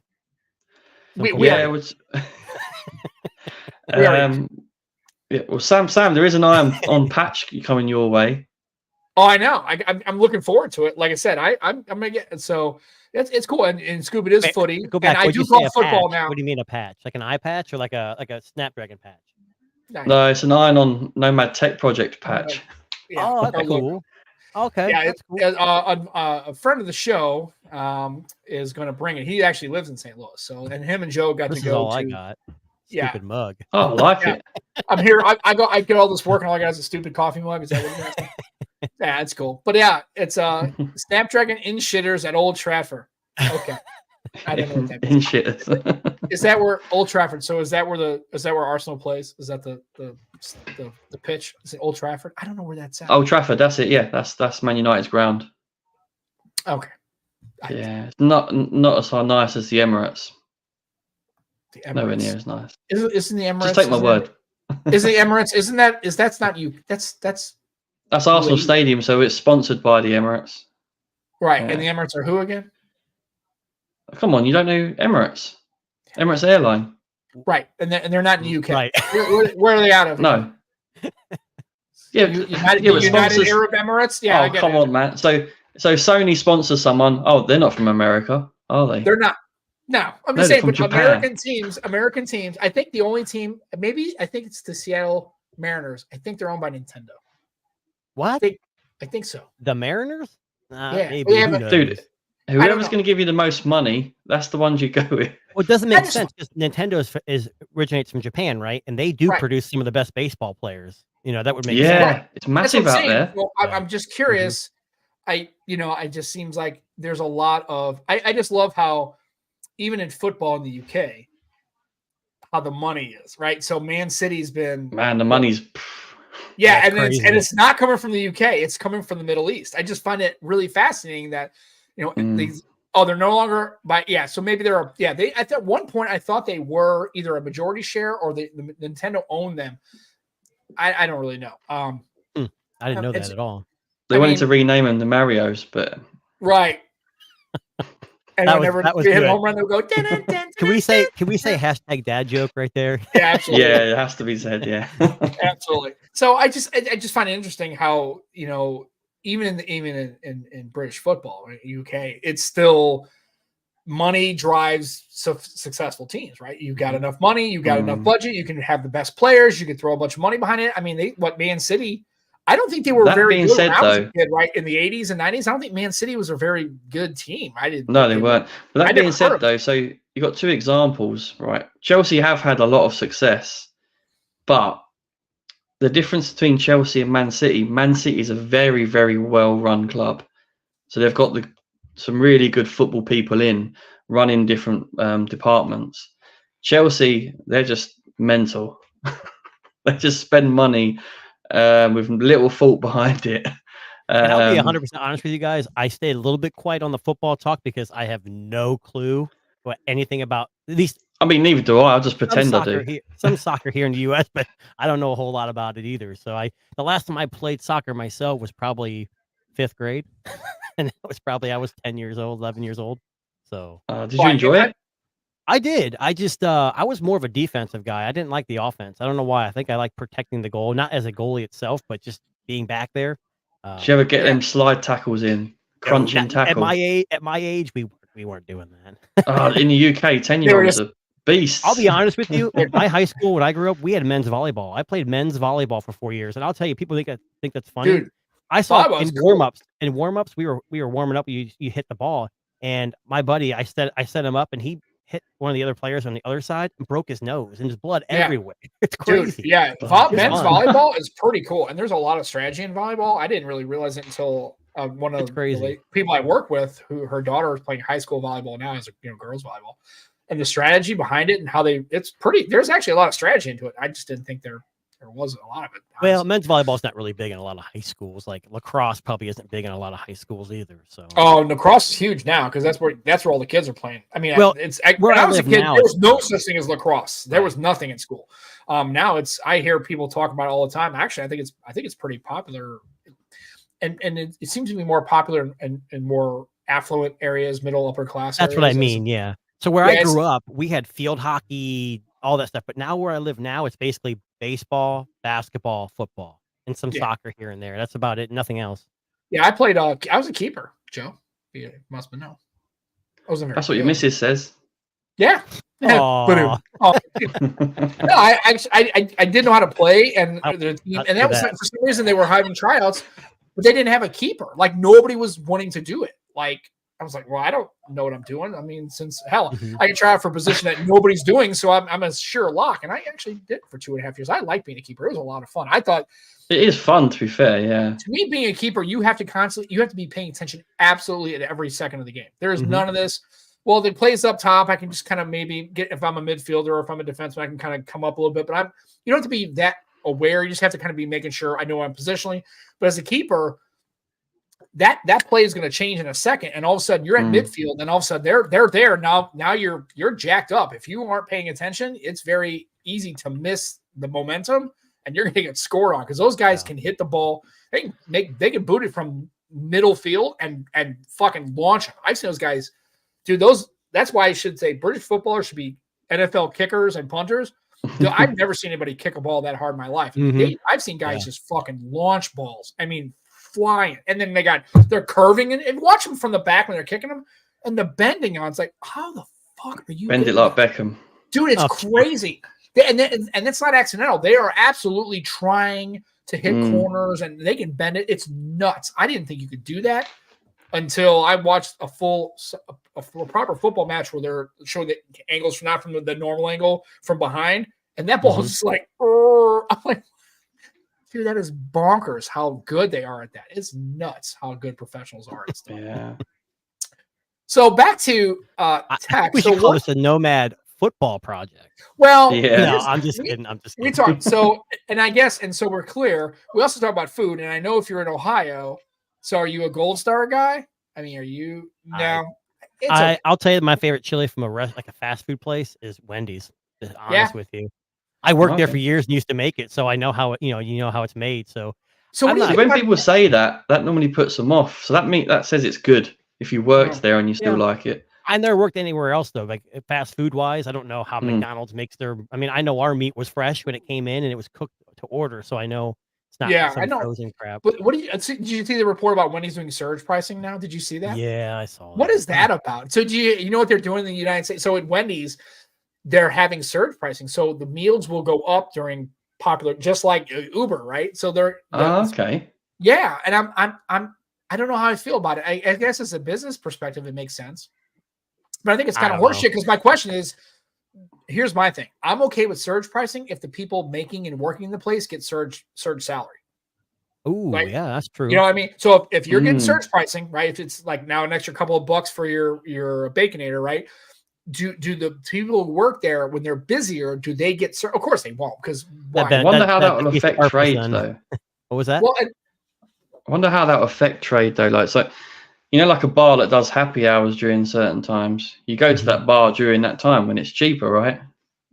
B: Well, Sam, there is an on patch coming your way.
A: Oh, I know. I'm looking forward to it. Like I said, I'm gonna get so It's cool. And Scoop, it is
C: Wait,
A: footy.
C: Go back.
A: And I
C: What'd
A: do
C: you say,
A: call
C: a
A: football
C: patch?
A: now.
C: What do you mean a patch? Like an eye patch or like a Snapdragon patch?
B: No, it's an Iron-On Nomad Tech Project patch.
A: Yeah,
C: Oh,
A: our
C: that's
A: logo.
C: cool. Okay,
A: Yeah,
C: that's cool.
A: a friend of the show is going to bring it. He actually lives in St. Louis, so and him and Joe got
C: This
A: to
C: is
A: go
C: all
A: to.
C: I got.
A: Yeah.
C: Stupid mug.
B: Oh, I like
A: Yeah.
B: it.
A: I'm here. I get all this work, and all I got is a stupid coffee mug. Is that what you're saying? Yeah, it's cool. But yeah, it's Snapdragon in shitters at Old Trafford. Okay, I don't know what that
B: In
A: means.
B: shitters.
A: Is that where Old Trafford? So is that where Arsenal plays? Is that the pitch? Is it Old Trafford? I don't know where that's at.
B: Old Trafford, that's it. Yeah, that's Man United's ground.
A: Okay.
B: Yeah, it's not as nice as the Emirates.
A: The Emirates.
B: Nowhere near as nice.
A: Isn't the Emirates?
B: Just take my word.
A: Is the Emirates? That's not you? That's
B: Arsenal
A: UAE.
B: Stadium, so it's sponsored by the Emirates.
A: Right.
B: Yeah.
A: And the Emirates are who again?
B: Come on, you don't know Emirates? Emirates Airline.
A: Right. And they're not in the UK.
C: Right.
A: Where are they out of?
B: No. Yeah,
A: United Arab Emirates. Yeah. I get
B: come
A: it.
B: on, man. So Sony sponsors someone. Oh, they're not from America, are they?
A: They're not. No, I'm
B: No,
A: just
B: they're
A: saying.
B: from
A: But
B: Japan.
A: American teams. I think the only team, I think it's the Seattle Mariners. I think they're owned by Nintendo.
C: What?
A: I think so.
C: The Mariners?
A: Yeah.
C: Maybe.
A: Yeah,
C: Who
A: but-
C: knows?
B: Dude, whoever's
A: know.
B: going to give you the most money, that's the ones you go with.
C: Well, it doesn't make
A: just-
C: sense because Nintendo originates from Japan, right? And they do
A: Right.
C: produce some of the best baseball players. That would make
B: Yeah,
C: sense.
B: it's
A: That's what
B: massive
A: I'm
B: out
A: saying.
B: there.
A: Well, I'm just curious. I just seems like there's a lot of. I just love how even in football in the UK, how the money is, right? So Man City's been
B: Man, the money's.
A: yeah,
C: That's
A: and
C: crazy.
A: it's not coming from the UK; it's coming from the Middle East. I just find it really fascinating that these. Oh, they're no longer by so maybe they're they at one point I thought they were either a majority share or the Nintendo owned them. I don't really know.
C: I didn't know that at all.
B: They wanted to rename them the Marios, but
A: right. And
C: That
A: whenever
C: was
A: we hit
C: good.
A: home run, they'll go. Dun, dun, dun,
C: Can we say hashtag dad joke right there?
A: Yeah, absolutely.
B: yeah, it has to be said. Yeah,
A: Absolutely. So I just find it interesting how even in British football, right, UK, it's still money drives successful teams, right? You got enough money, you got enough budget, you can have the best players, you can throw a bunch of money behind it. I mean, Man City. I don't think they were very good when I was a kid, right? In the 80s and 90s, I don't think Man City was a very good team.
B: No, they weren't. But that being said, though, so you got two examples, right? Chelsea have had a lot of success, but the difference between Chelsea and Man City is a very, very well-run club. So they've got some really good football people running different departments. Chelsea, they're just mental. They just spend money with little thought behind it.
C: And I'll be 100% honest with you guys. I stayed a little bit quiet on the football talk because I have no clue what anything about at least.
B: I mean, neither do I. I'll just pretend I do.
C: Some soccer here in the U.S., but I don't know a whole lot about it either. So the last time I played soccer myself was probably 5th grade, and that was probably I was 10 years old, 11 years old. So
B: did you enjoy it?
C: I did. I just I was more of a defensive guy. I didn't like the offense. I don't know why. I think I like protecting the goal, not as a goalie itself, but just being back there.
B: Did you ever get them slide tackles in, crunching tackles?
C: At my age, we weren't doing that.
B: In the UK, 10-year-olds are beasts.
C: I'll be honest with you. At my high school, when I grew up, we had men's volleyball. I played men's volleyball for 4 years, and I'll tell you, people think that's funny.
A: Dude,
C: I saw in warm-ups. In warm-ups, we were warming up. You hit the ball, and my buddy, I set him up, and he hit one of the other players on the other side and broke his nose, and there's blood everywhere. It's crazy.
A: Dude, yeah, men's volleyball is pretty cool, and there's a lot of strategy in volleyball. I didn't really realize it until one of the people I work with, who her daughter is playing high school volleyball now, as girls volleyball, and the strategy behind it and how it's pretty. There's actually a lot of strategy into it. I just didn't think there wasn't a lot of it. Honestly.
C: Well, men's volleyball is not really big in a lot of high schools. Like lacrosse probably isn't big in a lot of high schools either. So
A: lacrosse is huge now because that's where all the kids are playing. I mean, when I was a kid, there was no such thing as lacrosse. There was nothing in school. Now I hear people talk about it all the time. Actually, I think it's pretty popular, and it seems to be more popular in more affluent areas, middle upper class.
C: That's what I mean. Yeah. So where I grew up, we had field hockey, all that stuff. But now where I live now, it's basically baseball, basketball, football, and some soccer here and there. That's about it. Nothing else.
A: Yeah, I played. I was a keeper, Joe. You must have known. I wasn't very
B: That's what your
A: good.
B: missus says.
A: Yeah.
C: Aw.
A: Oh, no, I didn't know how to play, and the team,
C: Not
A: and
C: for
A: that was
C: that.
A: for some reason they were having tryouts, but they didn't have a keeper. Like nobody was wanting to do it. Like I was like, well, I don't know what I'm doing. I mean, since hell,
C: Mhm.
A: I can try out for a position that nobody's doing, so I'm a sure lock. And I actually did it for 2.5 years. I like being a keeper. It was a lot of fun. I thought
B: It is fun, to be fair. Yeah.
A: to me, being a keeper, you have to be paying attention absolutely at every second of the game. There is
C: Mhm.
A: none of this. Well, the plays up top, I can just kind of maybe get if I'm a midfielder or if I'm a defenseman, I can kind of come up a little bit. But you don't have to be that aware. You just have to kind of be making sure I know I'm positionally. But as a keeper, that play is going to change in a second, and all of a sudden you're at midfield, and all of a sudden they're there now. Now you're jacked up. If you aren't paying attention, it's very easy to miss the momentum, and you're going to get scored on because those guys can hit the ball. They can boot it from middle field and fucking launch it. I've seen those guys, dude. That's why I should say British footballers should be NFL kickers and punters. Dude, I've never seen anybody kick a ball that hard in my life.
C: Mhm.
A: I've seen guys just fucking launch balls. I mean, flying, and then they're curving and watch them from the back when they're kicking them, and the bending on. It's like, how the fuck are you?
B: Bend it like Beckham.
A: Dude, it's crazy. And it's not accidental. They are absolutely trying to hit corners, and they can bend it. It's nuts. I didn't think you could do that until I watched a proper football match where they're showing the angles not from the normal angle from behind, and that ball is just like, I'm like, dude, that is bonkers how good they are at that. It's nuts how good professionals are at stuff.
B: Yeah.
A: So back to tech.
C: We should call this a Nomad football project.
A: Well,
C: no, I'm just kidding.
A: We talk so, and I guess, and so we're clear. We also talk about food, and I know if you're in Ohio, so are you a Gold Star guy? I mean, are you? No,
C: I'll tell you, my favorite chili from a fast food place is Wendy's. To be honest with you, I worked there for years and used to make it, so I know how how it's made. So
B: when people say that normally puts them off. So that says it's good if you worked there and you still like it.
C: I never worked anywhere else though, like fast food wise. I don't know how McDonald's makes their. I mean, I know our meat was fresh when it came in and it was cooked to order, so I know it's not some frozen crap.
A: But did you see the report about Wendy's doing surge pricing now? Did you see that?
C: Yeah, I saw.
A: What is that about? So do you know what they're doing in the United States? So at Wendy's, they're having surge pricing. So the meals will go up during popular, just like Uber, right? So they're
B: okay.
A: Yeah, and I don't know how I feel about it. I guess as a business perspective, it makes sense. But I think it's kind of horseshit because my question is, here's my thing. I'm okay with surge pricing if the people making and working in the place get surge salary.
C: Oh, yeah, that's true.
A: You know what I mean? So if you're getting surge pricing, right? If it's like now an extra couple of bucks for your Baconator, right? Do the people who work there when they're busier, do they get of course they won't, because
B: I wonder how that will affect trade though.
C: What was that?
A: Well,
B: I wonder how that will affect trade though. Like, so like a bar that does happy hours during certain times. You go to that bar during that time when it's cheaper, right?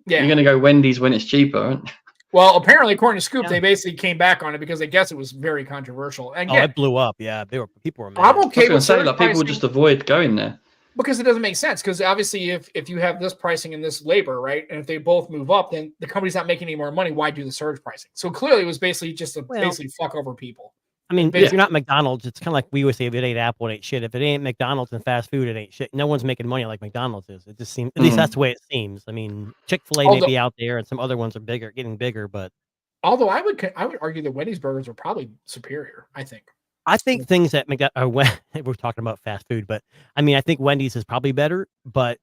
A: Yeah.
B: You're gonna go Wendy's when it's cheaper. Right?
A: Well, apparently, according to Scoop, they basically came back on it because I guess it was very controversial. And
C: it blew up. Yeah, people were mad.
A: I'm okay with
B: say, like, people just avoid going there
A: because it doesn't make sense. Because obviously, if you have this pricing and this labor, right, and if they both move up, then the company's not making any more money. Why do the surge pricing? So clearly, it was basically just to basically fuck over people.
C: I mean, if you're not McDonald's, it's kind of like we would say, if it ain't Apple, it ain't shit. If it ain't McDonald's and fast food, it ain't shit. No one's making money like McDonald's is. It just seems, at least that's the way it seems. I mean, Chick-fil-A may be out there and some other ones are getting bigger, but.
A: Although I would argue that Wendy's burgers are probably superior. I think
C: things that we're talking about fast food, but I mean, I think Wendy's is probably better, but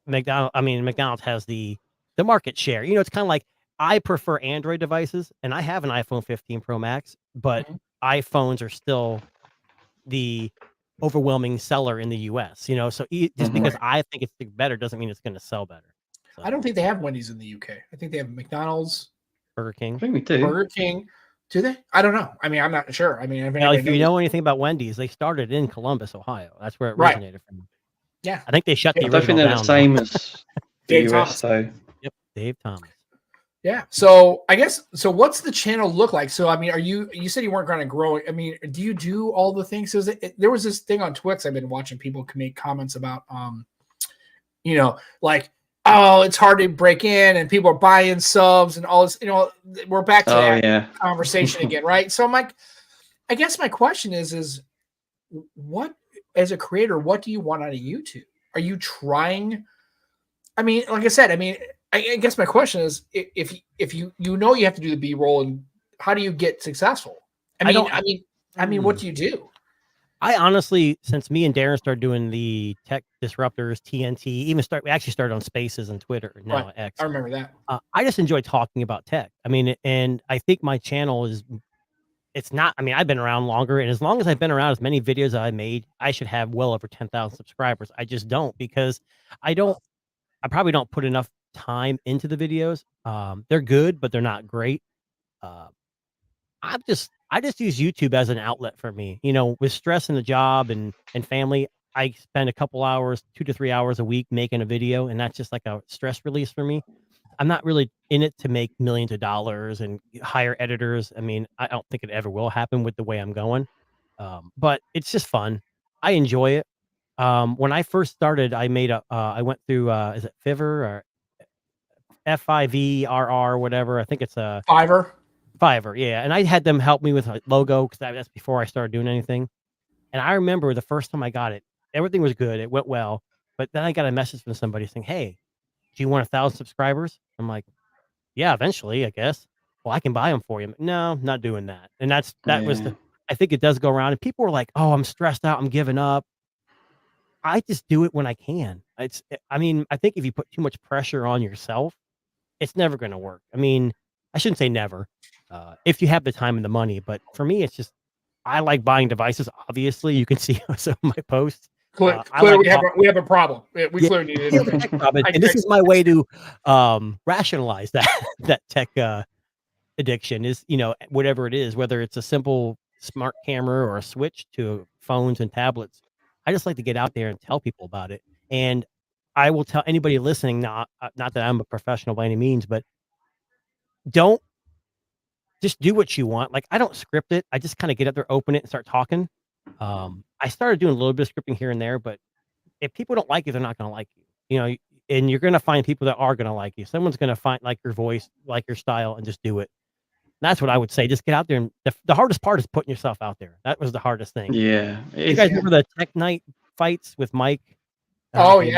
C: McDonald's has the market share. It's kind of like I prefer Android devices and I have an iPhone 15 Pro Max, but iPhones are still the overwhelming seller in the US, so just because I think it's better doesn't mean it's going to sell better. So.
A: I don't think they have Wendy's in the UK. I think they have McDonald's,
C: Burger King.
B: I think we do.
A: Burger King. Do they? I don't know. I mean, I'm not sure. I mean,
C: if you know anything about Wendy's, they started in Columbus, Ohio. That's where it originated from.
A: Yeah.
C: I think they shut the
B: I don't think they're the same as
A: Dave
B: the US,
A: Thomas.
B: though.
C: Yep, Dave Thomas.
A: Yeah. So I guess, what's the channel look like? So, I mean, you said you weren't going to grow it. I mean, do you do all the things? So there was this thing on Twix I've been watching people make comments about, like, oh, it's hard to break in and people are buying subs and all this, we're back to that conversation again. Right. So I'm like, I guess my question is what, as a creator, what do you want out of YouTube? Are you trying? I mean, like I said, I mean, I guess my question is, if you know you have to do the B-roll, and how do you get successful? I mean, what do you do?
C: I honestly, since me and Darren started doing the Tech Disruptors, TNT, we actually started on Spaces and Twitter, now
A: Right.
C: X.
A: I remember that.
C: I just enjoy talking about tech. I mean, and I think my channel it's not, I mean, I've been around longer, and as long as I've been around, as many videos I made, I should have well over 10,000 subscribers. I just don't, because I probably don't put enough time into the videos. They're good, but they're not great. Uh, I just use YouTube as an outlet for me. You know, with stress in the job and family, I spend a couple hours, 2 to 3 hours a week making a video, and that's just like a stress release for me. I'm not really in it to make millions of dollars and hire editors. I mean, I don't think it ever will happen with the way I'm going. But it's just fun. I enjoy it. When I first started, I went through, is it Fiverr or FIVRR, whatever. I think it's a
A: Fiverr.
C: Fiverr. Yeah. And I had them help me with a logo, because that's before I started doing anything. And I remember the first time I got it, everything was good. It went well. But then I got a message from somebody saying, "Hey, do you want 1,000 subscribers?" I'm like, "Yeah, eventually, I guess." "Well, I can buy them for you." No, not doing that. And that was
B: Yeah.
C: I think it does go around, and people were like, "Oh, I'm stressed out. I'm giving up." I just do it when I can. I mean, I think if you put too much pressure on yourself, it's never going to work. I mean, I shouldn't say never, if you have the time and the money, but for me, it's just, I like buying devices. Obviously, you can see some of my posts. I
A: Clearly,
C: like
A: we have a problem. We
C: yeah,
A: clearly need
C: we have a
A: internet.
C: tech problem, and this is my way to rationalize that that tech addiction is, whatever it is, whether it's a simple smart camera or a switch to phones and tablets. I just like to get out there and tell people about it. And I will tell anybody listening, not that I'm a professional by any means, but don't just do what you want. Like, I don't script it. I just kind of get up there, open it, and start talking. I started doing a little bit of scripting here and there, but if people don't like you, they're not going to like you. And you're going to find people that are going to like you. Someone's going to find like your voice, like your style, and just do it. That's what I would say. Just get out there, and the hardest part is putting yourself out there. That was the hardest thing.
B: Yeah.
C: You guys remember the Tech Night fights with Mike?
A: Oh
C: And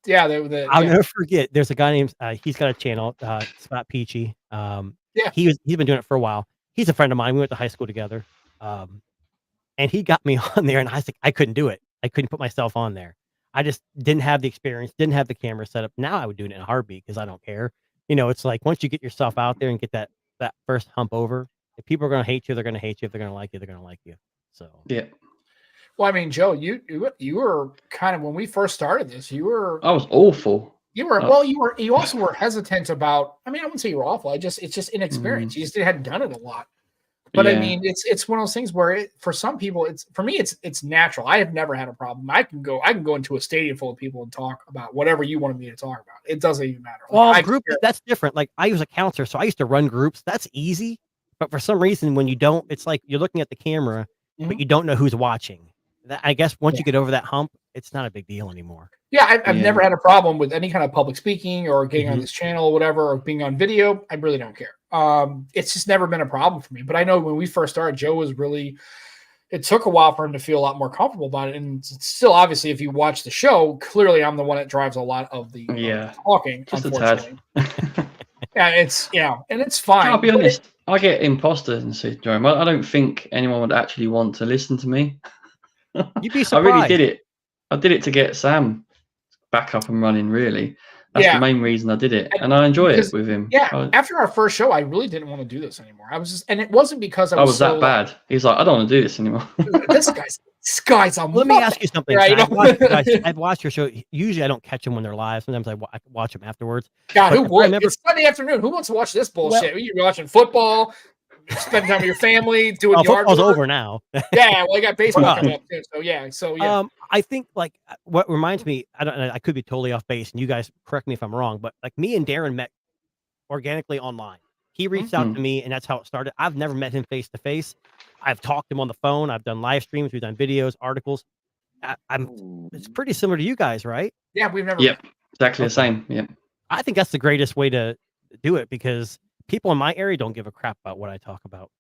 A: yeah,
C: I'll never forget. There's a guy named he's got a channel, Scott Peachy.
A: Yeah.
C: He's been doing it for a while. He's a friend of mine. We went to high school together. And he got me on there, and I was like, I couldn't do it. I couldn't put myself on there. I just didn't have the experience, didn't have the camera set up. Now I would do it in a heartbeat, because I don't care. It's like, once you get yourself out there and get that first hump over, if people are going to hate you, they're going to hate you. If they're going to like you, they're going to like you. So
B: Yeah.
A: Well, I mean, Joe, you were kind of, when we first started this,
B: I was awful.
A: You also were hesitant about. I mean, I wouldn't say you were awful. It's just inexperience. You just hadn't done it a lot. But
B: Yeah.
A: I mean, it's one of those things where for some people, for me, it's natural. I have never had a problem. I can go into a stadium full of people and talk about whatever you wanted me to talk about. It doesn't even matter.
C: Well, group, that's different. Like, I was a counselor, so I used to run groups. That's easy. But for some reason, when you don't, it's like you're looking at the camera, but you don't know who's watching. I guess once you get over that hump, it's not a big deal anymore.
A: Yeah, I've never had a problem with any kind of public speaking or getting on this channel or whatever, or being on video. I really don't care. It's just never been a problem for me. But I know when we first started, Joe was really, it took a while for him to feel a lot more comfortable about it. And still, obviously, if you watch the show, clearly I'm the one that drives a lot of the talking,
B: just
A: unfortunately.
B: A tad.
A: Yeah, and it's fine.
B: I'll be honest, I get imposter syndrome. I don't think anyone would actually want to listen to me.
C: You'd be surprised.
B: I really did it. I did it to get Sam back up and running, really. That's the main reason I did it. And I enjoy it with him.
A: Yeah, after our first show, I really didn't want to do this anymore. And it wasn't because I was
B: that bad. He's like, I don't want to do this anymore.
A: This guy's a
C: Let me ask you something. Yeah, I've watched your show. Usually I don't catch them when they're live. Sometimes I watch them afterwards.
A: God, who would? It's Sunday afternoon. Who wants to watch this bullshit? You're watching football, spend time with your family, doing yard
C: football's
A: work.
C: over now.
A: Yeah, well, I got baseball coming up too. So yeah.
C: I think, like, what reminds me, I could be totally off base, and you guys correct me if I'm wrong, but like, me and Darren met organically online. He reached out to me, and that's how it started. I've never met him face to face. I've talked to him on the phone. I've done live streams. We've done videos, articles. It's pretty similar to you guys, right?
A: Yeah, we've never.
B: Yep, exactly the same. Yep.
C: I think that's the greatest way to do it, because people in my area don't give a crap about what I talk about.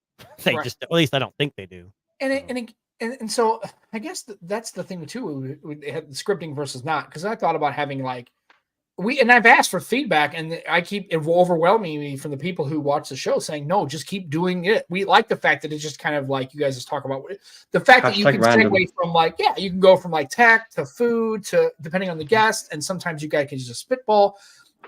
C: They just, at least I don't think they do.
A: And And so I guess that's the thing too. We had the scripting versus not, because I thought about having like and I've asked for feedback, and I keep overwhelming me from the people who watch the show saying, no, just keep doing it. We like the fact that it's just kind of like you guys just talk about the fact that you can segue from like, yeah, you can go from like tech to food to depending on the guest. And sometimes you guys can just spitball.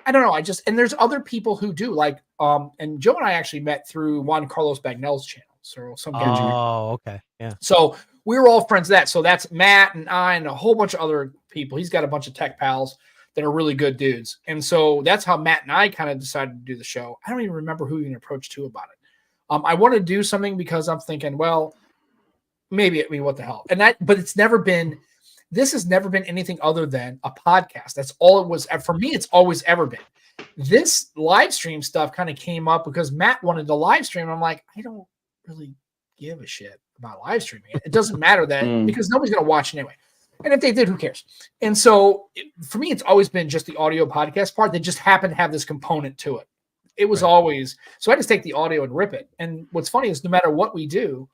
A: I don't know. And there's other people who do like, and Joe and I actually met through Juan Carlos Bagnell's channel. So some gadget.
C: Oh, okay. Yeah.
A: So we were all friends of that. So that's Matt and I and a whole bunch of other people. He's got a bunch of tech pals that are really good dudes. And so that's how Matt and I kind of decided to do the show. I don't even remember who you approached to about it. I want to do something because I'm thinking, well, maybe, what the hell? But this has never been anything other than a podcast. That's all it was. For me, it's always ever been. This live stream stuff kind of came up because Matt wanted to live stream. I'm like, I don't really give a shit about live streaming. It doesn't matter that because nobody's going to watch anyway. And if they did, who cares? And so for me, it's always been just the audio podcast part that just happened to have this component to it. It was always, so I just take the audio and rip it. And what's funny is no matter what we do,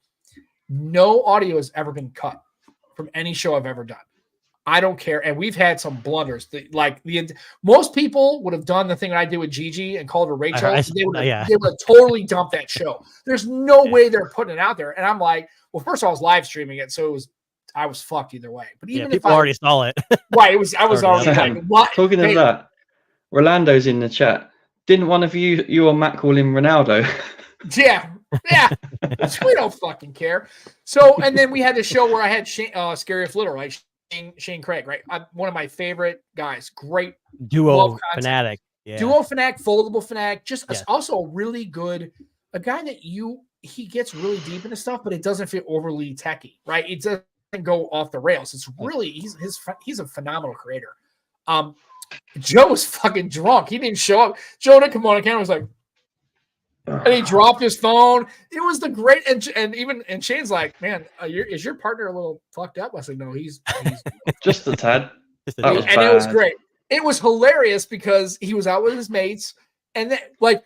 A: no audio has ever been cut from any show I've ever done. I don't care. And we've had some blunders. Most people would have done the thing that I did with Gigi and called her Rachel. They would have totally dumped that show. There's no way they're putting it out there. And I'm like, well, first of all, I was live streaming it. So I was fucked either way. But even if
C: people already saw it.
A: Right. I was already like, what?
B: Talking of that, Rolando's in the chat. Didn't one of you or Matt call him Ronaldo?
A: Yeah. We don't fucking care. So, and then we had the show where I had Scary If Little, right? Shane Craig, right? One of my favorite guys. Great
C: duo fanatic. Yeah.
A: Duo fanatic, foldable fanatic. Also a really good, a guy that he gets really deep into stuff, but it doesn't feel overly techy, right? It doesn't go off the rails. It's really he's a phenomenal creator. Joe was fucking drunk. He didn't show up. Joe didn't come on camera. Was like, and he dropped his phone. It was the great and Shane's like, man, is your partner a little fucked up? I said, no, he's
B: just a tad.
A: And it was great. It was hilarious because he was out with his mates, and then like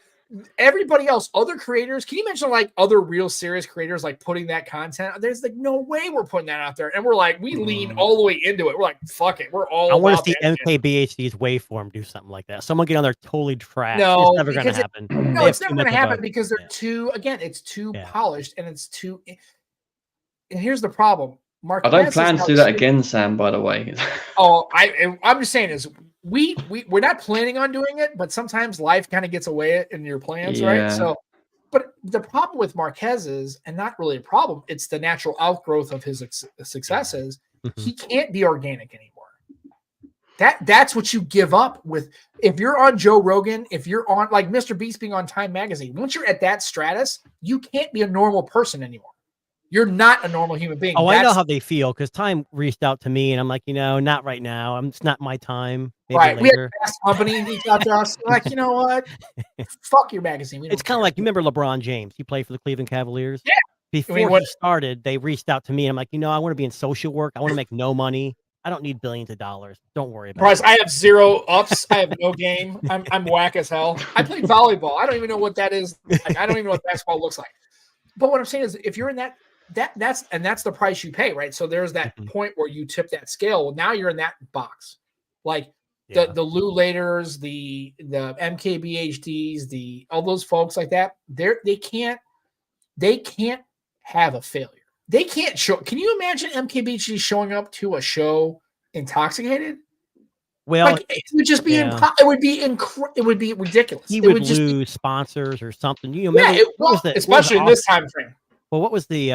A: everybody else, other creators. Can you mention like other real serious creators like putting that content? There's like no way we're putting that out there, and we're like we lean all the way into it. We're like fuck it, we're all.
C: I want to see MKBHD's waveform do something like that. Someone get on there totally trash.
A: No,
C: it's never going to happen.
A: No, it's never going to happen because they're too. Again, it's too polished and it's too. And here's the problem, Mark.
B: I don't plan to do that again, Sam. By the way.
A: I'm just saying is. We're not planning on doing it, but sometimes life kind of gets away in your plans, right? So, but the problem with Marquez is, and not really a problem, it's the natural outgrowth of his successes. He can't be organic anymore. That's what you give up with. If you're on Joe Rogan, if you're on like Mr. Beast being on Time Magazine, once you're at that stratus, you can't be a normal person anymore. You're not a normal human being.
C: Oh, I know how they feel because Time reached out to me and I'm like, not right now. It's not my time. Maybe
A: right.
C: Later.
A: We had Fast Company reach out to us. Like, you know what? Fuck your magazine.
C: It's kind of like, you remember LeBron James? He played for the Cleveland Cavaliers.
A: Yeah.
C: Before he started, they reached out to me and I'm like, I want to be in social work. I want to make no money. I don't need billions of dollars. Don't worry about it.
A: I have 0 ups. I have no game. I'm whack as hell. I played volleyball. I don't even know what that is. Like, I don't even know what basketball looks like. But what I'm saying is if you're in that's the price you pay, right? So there's that point where you tip that scale. Well, now you're in that box. Like the Lou Laters, the MKBHDs, all those folks like that, they can't have a failure. They can't show. Can you imagine MKBHD showing up to a show intoxicated?
C: Well,
A: like, it would just be it would be ridiculous.
C: He would lose sponsors or something.
A: Especially in this time frame.
C: Well, what was the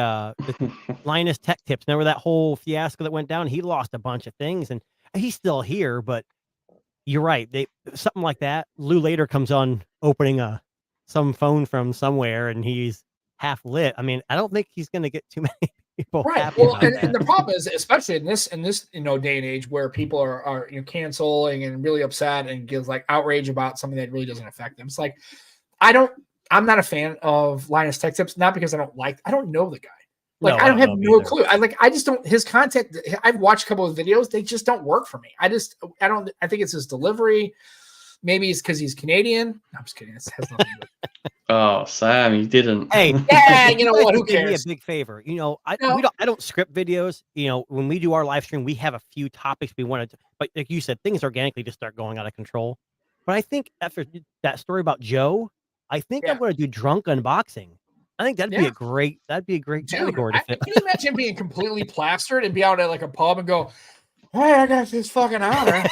C: Linus Tech Tips? Remember that whole fiasco that went down? He lost a bunch of things, and he's still here. But you're right. Something like that. Lou later comes on opening some phone from somewhere, and he's half lit. I mean, I don't think he's going to get too many people.
A: Right. Well, and the problem is, especially in this day and age where people are canceling and really upset and gives like outrage about something that really doesn't affect them. It's like I'm not a fan of Linus Tech Tips, not because I don't know the guy. Like, I don't have no clue. I just don't, his content, I've watched a couple of videos. They just don't work for me. I think it's his delivery. Maybe it's because he's Canadian. No, I'm just kidding. It has nothing to do with it.
B: Oh, Sam, you didn't.
C: Hey,
A: Yeah, you know
C: guys
A: what? Who
C: could do me
A: cares?
C: a big favor. I
A: No.
C: don't script videos. When we do our live stream, we have a few topics we wanted to, but like you said, things organically just start going out of control. But I think after that story about Joe, I think I'm going to do drunk unboxing. I think that'd be a great
A: Dude,
C: category to fit.
A: can you imagine being completely plastered and be out at like a pub and go, "Hey, I got this fucking honor.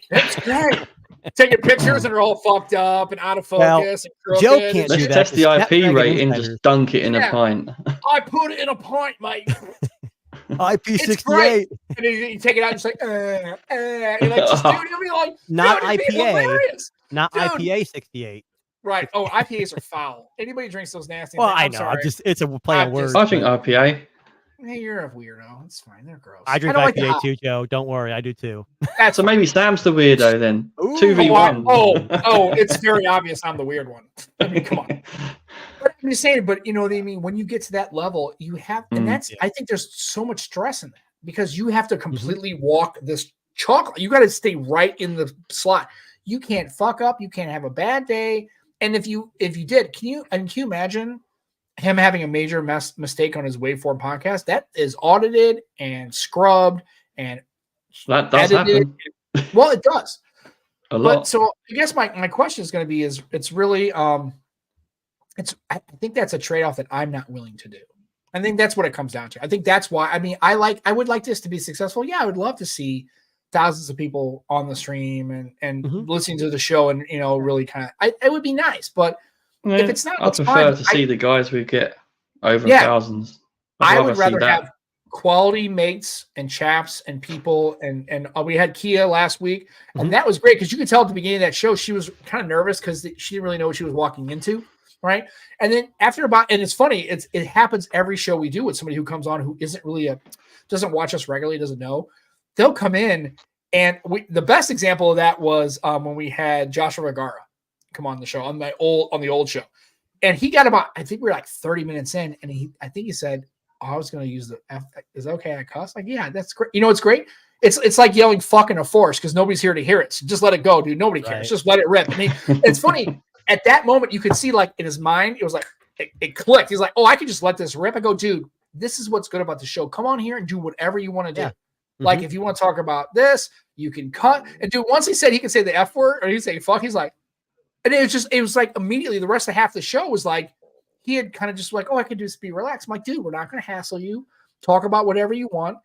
A: It's great." Taking pictures and they're all fucked up and out of focus. And crooked.
C: Joe can't
B: Let's
C: do that.
B: test the IP rating, just dunk it in a pint.
A: I put it in a pint, mate.
C: IP68.
A: And you take it out and just like, you're like, just dude, you'll be like,
C: not
A: dude, it'd be
C: IPA.
A: hilarious.
C: Not
A: Dude.
C: IPA 68.
A: Right. Oh, IPAs are foul. Anybody drinks those nasty.
C: Well,
A: things,
C: I
A: I'm
C: know.
A: sorry.
C: It's a play on words.
B: I think IPA.
A: Hey, you're a weirdo. It's fine. They're gross.
C: I drink
A: don't
C: IPA
A: like
C: too, Joe. Don't worry, I do too.
B: So maybe Sam's the weirdo then.
C: Ooh.
B: 2v1.
A: Oh, it's very obvious I'm the weird one. I mean, come on. But I'm just saying, but you know what I mean? When you get to that level, you have, and that's, I think there's so much stress in that because you have to completely walk this chocolate. You got to stay right in the slot. You can't fuck up. You can't have a bad day. And if you did, can you imagine him having a major mistake on his Waveform podcast? That is audited and scrubbed and
B: that does
A: edited.
B: happen.
A: Well, it does.
B: A lot.
A: But so I guess my question is going to be it's really I think that's a trade-off that I'm not willing to do. I think that's what it comes down to. I think that's why, I mean, I would like this to be successful. Yeah, I would love to see thousands of people on the stream and listening to the show and, really kind of, it would be nice, but if it's not,
B: I prefer to see the guys we get over thousands.
A: I would rather have quality mates and chaps and people. And we had Kia last week and that was great. Because you could tell at the beginning of that show, she was kind of nervous because she didn't really know what she was walking into. Right. And then and it's funny, it happens every show we do with somebody who comes on who isn't really doesn't watch us regularly, doesn't know. They'll come in, and the best example of that was when we had Joshua Vergara come on the show on the old show, and he got about, I think we were like 30 minutes in, and I think he said, "Oh, I was going to use the F. Is that okay? I cuss." Like, yeah, that's great. It's great. It's like yelling "fuck" in a force because nobody's here to hear it. So just let it go, dude. Nobody cares.
C: Right.
A: Just let it rip. And it's funny at that moment you could see like in his mind it was like it clicked. He's like, "Oh, I can just let this rip." I go, "Dude, this is what's good about the show. Come on here and do whatever you want to do."
C: Yeah.
A: Like if you want to talk about this, you can cut. And dude, once he said he could say the F word or he'd say fuck, he's like, and it was like immediately the rest of half the show was like he had kind of just like, "Oh, I can just be relaxed." I'm like, "Dude, we're not going to hassle you. Talk about whatever you want.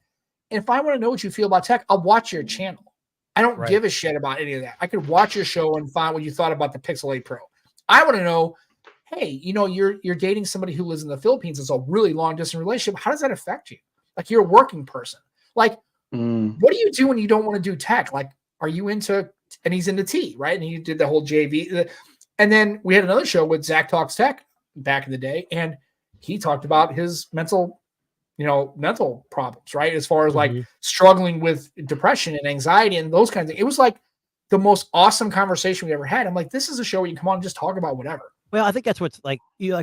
A: And if I want to know what you feel about tech, I'll watch your channel. I don't give a shit about any of that. I could watch your show and find what you thought about the Pixel 8 Pro. I want to know, hey, you're dating somebody who lives in the Philippines. It's a really long distance relationship. How does that affect you? Like you're a working person. Like, what do you do when you don't want to do tech? Like, are you into?" And he's into tea, right? And he did the whole JV. And then we had another show with Zach Talks Tech back in the day, and he talked about his mental problems, right? As far as like struggling with depression and anxiety and those kinds of things. It was like the most awesome conversation we ever had. I'm like, this is a show where you can come on and just talk about whatever.
C: Well, I think that's what's like.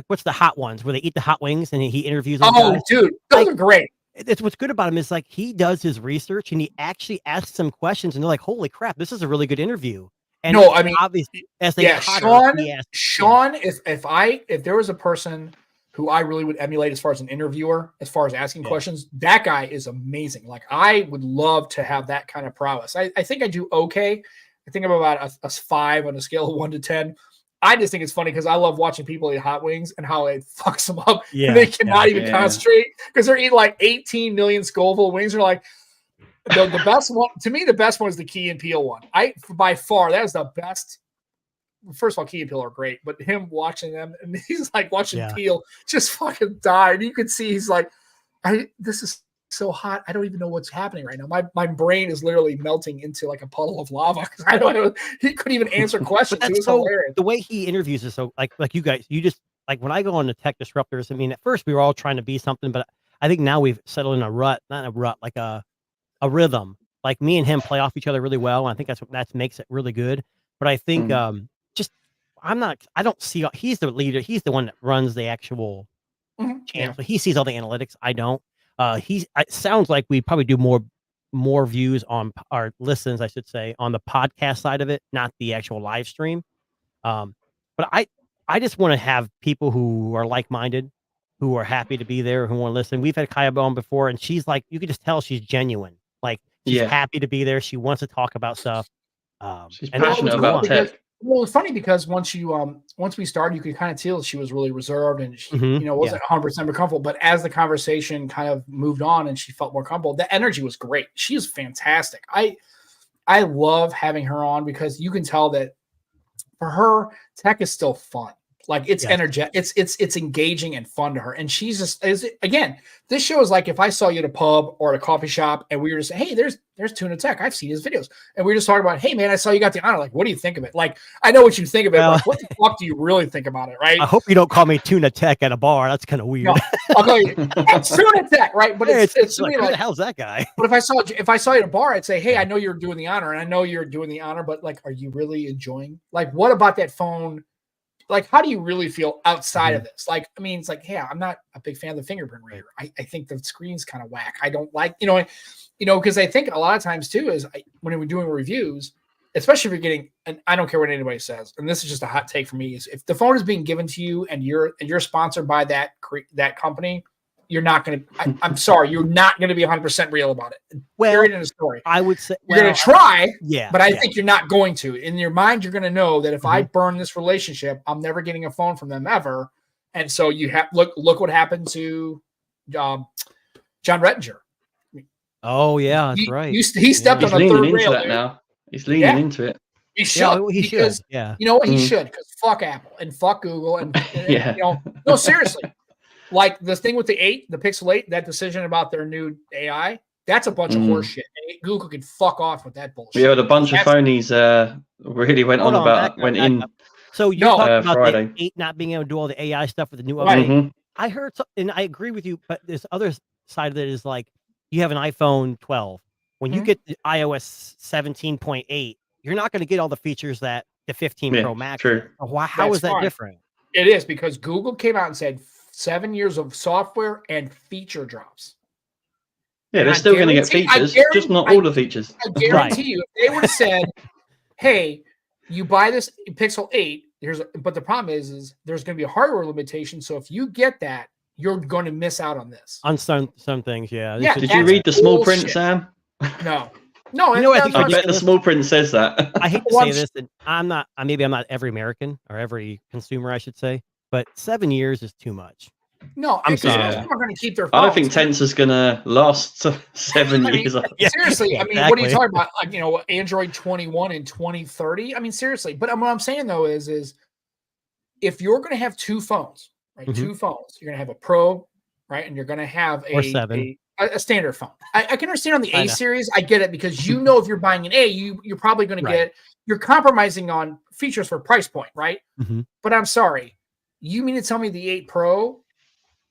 C: What's the hot ones where they eat the hot wings and he interviews them?
A: Oh, dude, those are great.
C: It's what's good about him is like he does his research and he actually asks some questions and they're like, "Holy crap, this is a really good interview." And
A: no, I mean,
C: obviously, as they get hotter,
A: Sean, if there was a person who I really would emulate as far as an interviewer, as far as asking questions, that guy is amazing. Like I would love to have that kind of prowess. I think I do okay. I think I'm about a 5 on a scale of 1 to 10. I just think it's funny because I love watching people eat hot wings and how it fucks them up. Yeah, they cannot even concentrate because they're eating like 18 million Scoville wings. They're like the best one to me. The best one is the Key and Peele one. By far that is the best. First of all, Key and Peele are great, but him watching them and he's like watching Peele just fucking die. And you can see he's like, this is so hot. I don't even know what's happening right now. My brain is literally melting into like a puddle of lava because I don't know. He couldn't even answer questions. It was hilarious.
C: The way he interviews is so like you guys, you just like when I go on the Tech Disruptors, I mean, at first we were all trying to be something, but I think now we've settled in a rut, not a rut, like a rhythm. Like me and him play off each other really well. And I think that makes it really good. But I think I don't see, he's the leader. He's the one that runs the actual channel. So he sees all the analytics. I don't. It sounds like we probably do more more views on or listens, I should say, on the podcast side of it, not the actual live stream. But I just want to have people who are like-minded, who are happy to be there, who want to listen. We've had Kaya on before, and she's like, you can just tell she's genuine. Like she's happy to be there. She wants to talk about stuff.
B: She's
C: and that's
B: passionate
C: what we
B: about
C: want.
B: tech.
A: Well, it's funny because once we started, you could kind of tell she was really reserved and she, wasn't 100% comfortable. But as the conversation kind of moved on and she felt more comfortable, the energy was great. She is fantastic. I love having her on because you can tell that for her, tech is still fun. Like it's energetic, it's engaging and fun to her. And she's just again, this show is like if I saw you at a pub or at a coffee shop and we were just, hey, there's Tuna Tech. I've seen his videos. And we were just talking about, hey man, I saw you got the honor. Like, what do you think of it? Like, I know what you think of it, but what the fuck do you really think about it, right?
C: I hope you don't call me Tuna Tech at a bar. That's kind of weird.
A: No, I'll call you it's Tuna Tech, right? But it's
C: like,
A: me
C: who
A: like,
C: the hell's that guy?
A: but if I saw you at a bar, I'd say, hey, I know you're doing the honor, and I know you're doing the honor, but like, are you really enjoying? Like, what about that phone? Like, how do you really feel outside of this? Like, I mean, it's like, yeah, I'm not a big fan of the fingerprint reader. I think the screen's kind of whack. I don't like, because I think a lot of times too is when we're doing reviews, especially if you're getting, and I don't care what anybody says, and this is just a hot take for me, is if the phone is being given to you and you're sponsored by that company, you're not going to, I'm sorry, you're not going to be 100% real about it.
C: Well,
A: period in the story.
C: I would say
A: you're going to try, but I
C: think
A: think you're not going to. In your mind, you're going to know that if I burn this relationship, I'm never getting a phone from them ever. And so you have look what happened to John Rettinger.
C: Oh yeah, that's right.
A: He stepped on a third rail
B: that now. He's leaning into it.
A: He should.
C: He should. Yeah.
A: You know what? He should, because fuck Apple and fuck Google and no, seriously. Like this thing with the Pixel 8, that decision about their new AI, that's a bunch of horse shit. Google can fuck off with that bullshit.
B: We had a bunch of phonies really went in.
C: So you talked about
B: Friday.
C: the 8 not being able to do all the AI stuff with the new update. I heard, and I agree with you, but this other side of it is like you have an iPhone 12. When you get the iOS 17.8, you're not going to get all the features that the 15 Pro Max.
B: True.
C: How is that different?
A: It is because Google came out and said 7 years of software and feature drops.
B: Yeah, they're still going to get features, just not all the features.
A: I guarantee you, if they would have said, hey, you buy this Pixel 8, but the problem is there's going to be a hardware limitation. So if you get that, you're going to miss out on this.
C: On some things, yeah.
B: Did you read the small print, Sam?
A: No.
B: I bet the small print says that.
C: I hate to say this, and I'm not every American or every consumer, I should say, but 7 years is too much.
A: No, I'm sorry. People are going to keep their phones.
B: I don't think Tensor's going to last 7 years.
A: Seriously, I mean, what are you talking about? Like, Android 21 in 2030? I mean, seriously. But what I'm saying though is if you're going to have two phones, right? Two phones, you're going to have a Pro, right? And you're going to have a standard phone. I can understand on the A series. I get it because if you're buying an A, you're probably going to you're compromising on features for price point, right? But I'm sorry. You mean to tell me the 8 Pro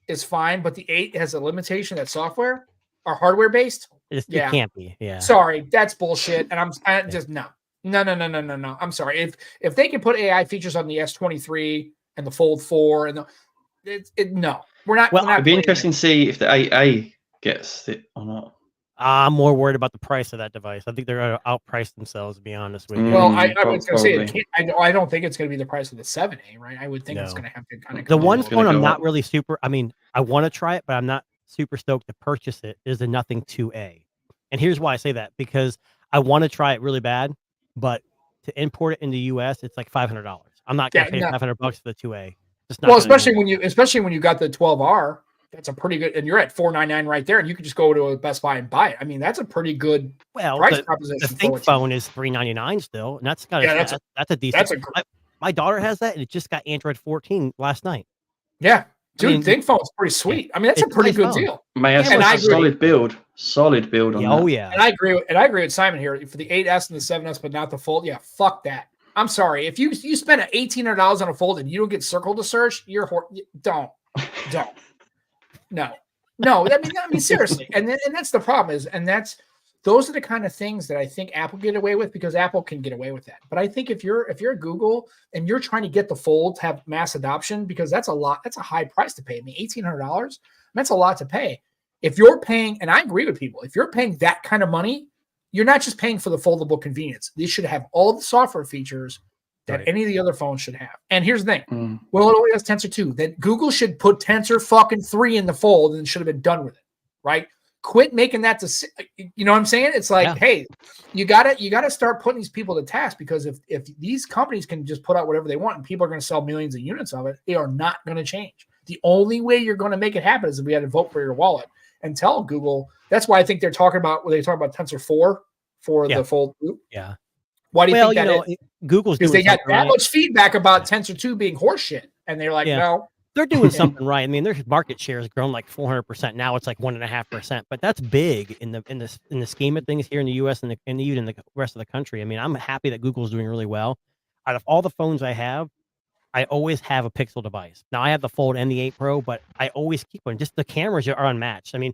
A: is fine, but the 8 has a limitation that's software or hardware based?
C: It can't be. Yeah.
A: Sorry, that's bullshit. And I just no. I'm sorry. If they can put AI features on the S23 and the Fold 4 and no, we're not.
B: Well, it'd be interesting to see if the 8A gets it or not.
C: I'm more worried about the price of that device. I think they're going to outprice themselves, to be honest with you.
A: Well, I was going to say, I don't think it's going to be the price of the 7A, right? I would think it's going to have to kind of.
C: The one phone I'm not really super. I mean, I want to try it, but I'm not super stoked to purchase it. Is the Nothing 2A, and here's why I say that, because I want to try it really bad, but to import it in the US, it's like $500. I'm not going to pay $500 for the 2A.
A: Well, especially when you got the 12R. That's a pretty good, and you're at $499 right there, and you could just go to a Best Buy and buy it. I mean, that's a pretty good price proposition.
C: The Think phone is $399 still, and that's a decent. My daughter has that, and it just got Android 14 last night.
A: Yeah, dude, Think phone's pretty sweet. I mean, that's a pretty good deal.
B: And I agree. Solid build on that.
C: Oh yeah,
A: and I agree with Simon here for the 8S and the 7S, but not the Fold. Yeah, fuck that. I'm sorry if you spend $1,800 on a Fold and you don't get circle to search, don't. No. I mean, seriously. And that's the problem those are the kind of things that I think Apple get away with because Apple can get away with that. But I think if you're Google and you're trying to get the Fold to have mass adoption, because that's a high price to pay. I mean, $1,800, that's a lot to pay. if you're paying, and I agree with people, if you're paying that kind of money, you're not just paying for the foldable convenience. These should have all the software features that any of the other phones should have. And here's the thing. Well, it only has Tensor 2. Then Google should put Tensor fucking 3 in the fold and should have been done with it, right? Quit making that you know what I'm saying? It's like, hey, you gotta start putting these people to task, because if these companies can just put out whatever they want and people are going to sell millions of units of it, they are not going to change. The only way you're going to make it happen is if we had to vote for your wallet and tell Google. That's why I think they're talking about when they talk about Tensor 4 for the Fold 2.
C: Yeah.
A: Why do you think that is?
C: Google's
A: because they got that
C: right.
A: much feedback about Tensor 2 being horseshit, and they're like, no.
C: They're doing something right. I mean, their market share has grown like 400%. Now it's like 1.5%, but that's big in the scheme of things here in the U.S. and even in the rest of the country. I mean, I'm happy that Google's doing really well. Out of all the phones I have, I always have a Pixel device. Now I have the Fold and the 8 Pro, but I always keep one. Just the cameras are unmatched. I mean,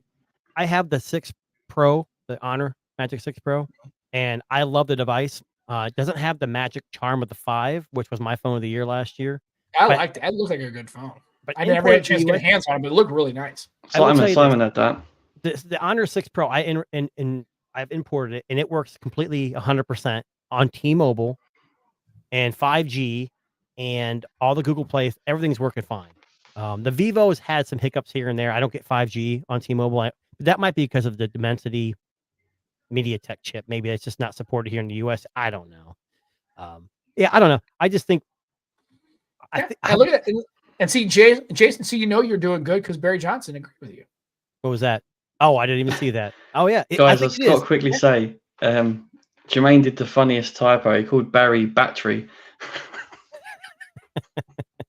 C: I have the 6 Pro, the Honor Magic 6 Pro, and I love the device. It doesn't have the magic charm of the 5, which was my phone of the year last year.
A: I like that. It looks like a good phone. But I never had a chance to get hands on it, but it looked really nice.
B: Simon had that.
C: The Honor 6 Pro, I've imported it, and it works completely 100% on T-Mobile and 5G and all the Google Play. Everything's working fine. The Vivo's had some hiccups here and there. I don't get 5G on T-Mobile. That might be because of the Dimensity MediaTek chip. Maybe it's just not supported here in the U.S. I don't know. I don't know. I just think.
A: I look at it and see, Jason. See, you're doing good because Barry Johnson agreed with you.
C: What was that? Oh, I didn't even see that. Oh yeah,
B: guys. I've got to quickly say, Jermaine did the funniest typo. He called Barry Battery.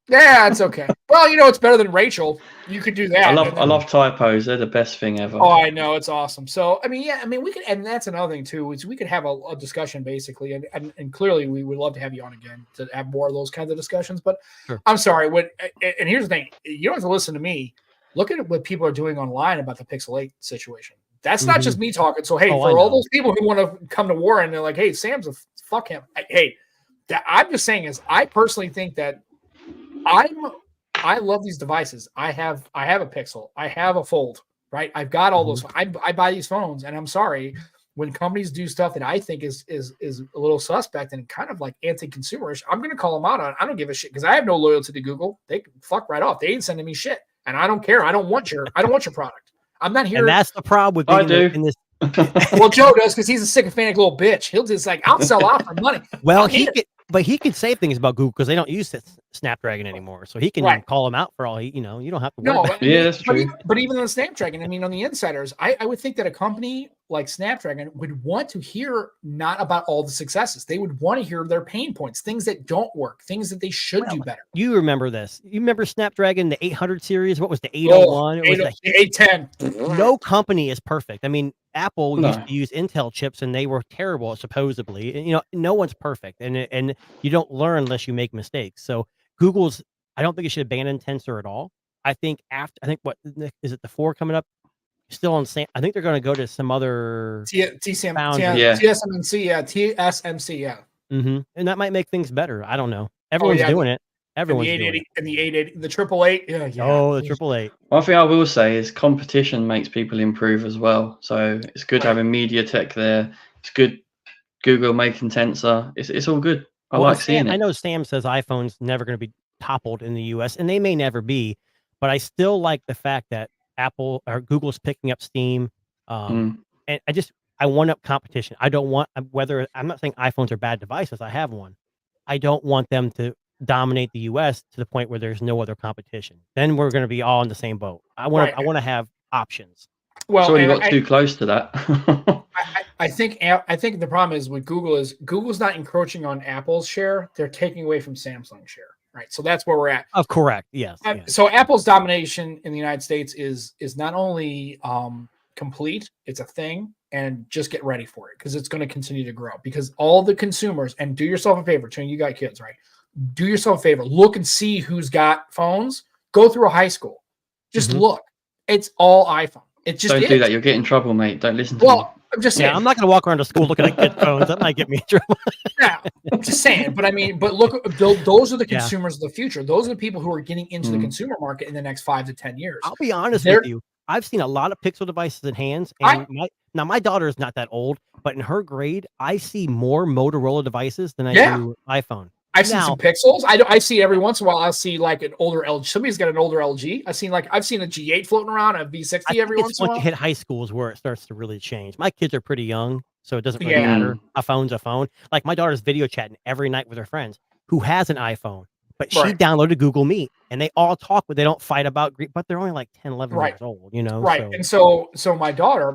A: Yeah, it's okay. Well, it's better than Rachel. You could do that.
B: I love typos. They're the best thing ever.
A: Oh, I know. It's awesome. So, we could, and that's another thing too, is we could have a discussion basically. And clearly we would love to have you on again to have more of those kinds of discussions. But sure. I'm sorry. And here's the thing. You don't have to listen to me. Look at what people are doing online about the Pixel 8 situation. That's not just me talking. So, hey, for all those people who want to come to war and they're like, hey, Sam's fuck him. I'm just saying is I personally think that I love these devices. I have a Pixel. I have a Fold, right? I've got all those. I buy these phones, and I'm sorry when companies do stuff that I think is a little suspect and kind of like anti-consumerish. I'm going to call them out on it. I don't give a shit because I have no loyalty to Google. They can fuck right off. They ain't sending me shit, and I don't care. I don't want your product. I'm not here.
C: And that's the problem with being in this.
A: Well, Joe does because he's a sycophantic little bitch. He'll just like, I'll sell out for money.
C: Well, he could say things about Google because they don't use Snapdragon anymore, so he can call them out for all he. You don't have to. Worry about
B: yeah, that's true.
A: But even on the Snapdragon, on the insiders, I would think that a company like Snapdragon would want to hear not about all the successes. They would want to hear their pain points, things that don't work, things that they should do better.
C: You remember this? You remember Snapdragon, the 800 series? What was the 801? It was
A: the 810.
C: No company is perfect. Apple used to use Intel chips, and they were terrible, supposedly. No one's perfect, and you don't learn unless you make mistakes. So Google's, I don't think it should abandon Tensor at all. I think what is it? The 4 coming up, still on Sam. I think they're going to go to some other
A: TSMC, TSMC,
C: and that might make things better. I don't know. Everyone's doing it. Everyone's doing it.
A: And the 880, the 888. Yeah.
C: Oh, the 888.
B: One thing I will say is competition makes people improve as well. So it's good having MediaTek there. It's good Google making Tensor. It's all good. I like seeing it.
C: I know Sam says iPhone's never going to be toppled in the US, and they may never be, but I still like the fact that Apple or Google's picking up steam. And I want up competition. I don't want I'm not saying iPhones are bad devices. I have one. I don't want them to dominate the US to the point where there's no other competition. Then we're going to be all in the same boat. I want to have options.
B: Well, so you got too close to that.
A: I think the problem is with Google's not encroaching on Apple's share. They're taking away from Samsung's share. Right. So that's where we're at.
C: Oh, correct. Yes.
A: So Apple's domination in the United States is not only complete, it's a thing, and just get ready for it because it's going to continue to grow because all the consumers, and do yourself a favor, Tony, you got kids, right? Do yourself a favor. Look and see who's got phones. Go through a high school. Just look. It's all iPhone. It just
B: don't do that. You'll get in trouble, mate. Don't listen to me.
A: I'm just saying.
C: I'm not going to walk around to school looking at kid phones. That might get me in trouble.
A: Yeah, I'm just saying. But look, those are the consumers of the future. Those are the people who are getting into the consumer market in the next 5 to 10 years.
C: I'll be honest with you. I've seen a lot of Pixel devices in hands, and my daughter is not that old, but in her grade, I see more Motorola devices than I do iPhone.
A: I've seen some Pixels. I see every once in a while. I'll see like an older LG. Somebody's got an older LG. I've seen a G8 floating around, a V60 every once in a while.
C: Once you hit high school is where it starts to really change. My kids are pretty young, so it doesn't really matter. A phone's a phone. Like my daughter's video chatting every night with her friends who has an iPhone, but she downloaded Google Meet, and they all talk, but they don't fight about. But they're only like 10, 11 years old, you know.
A: Right, and so my daughter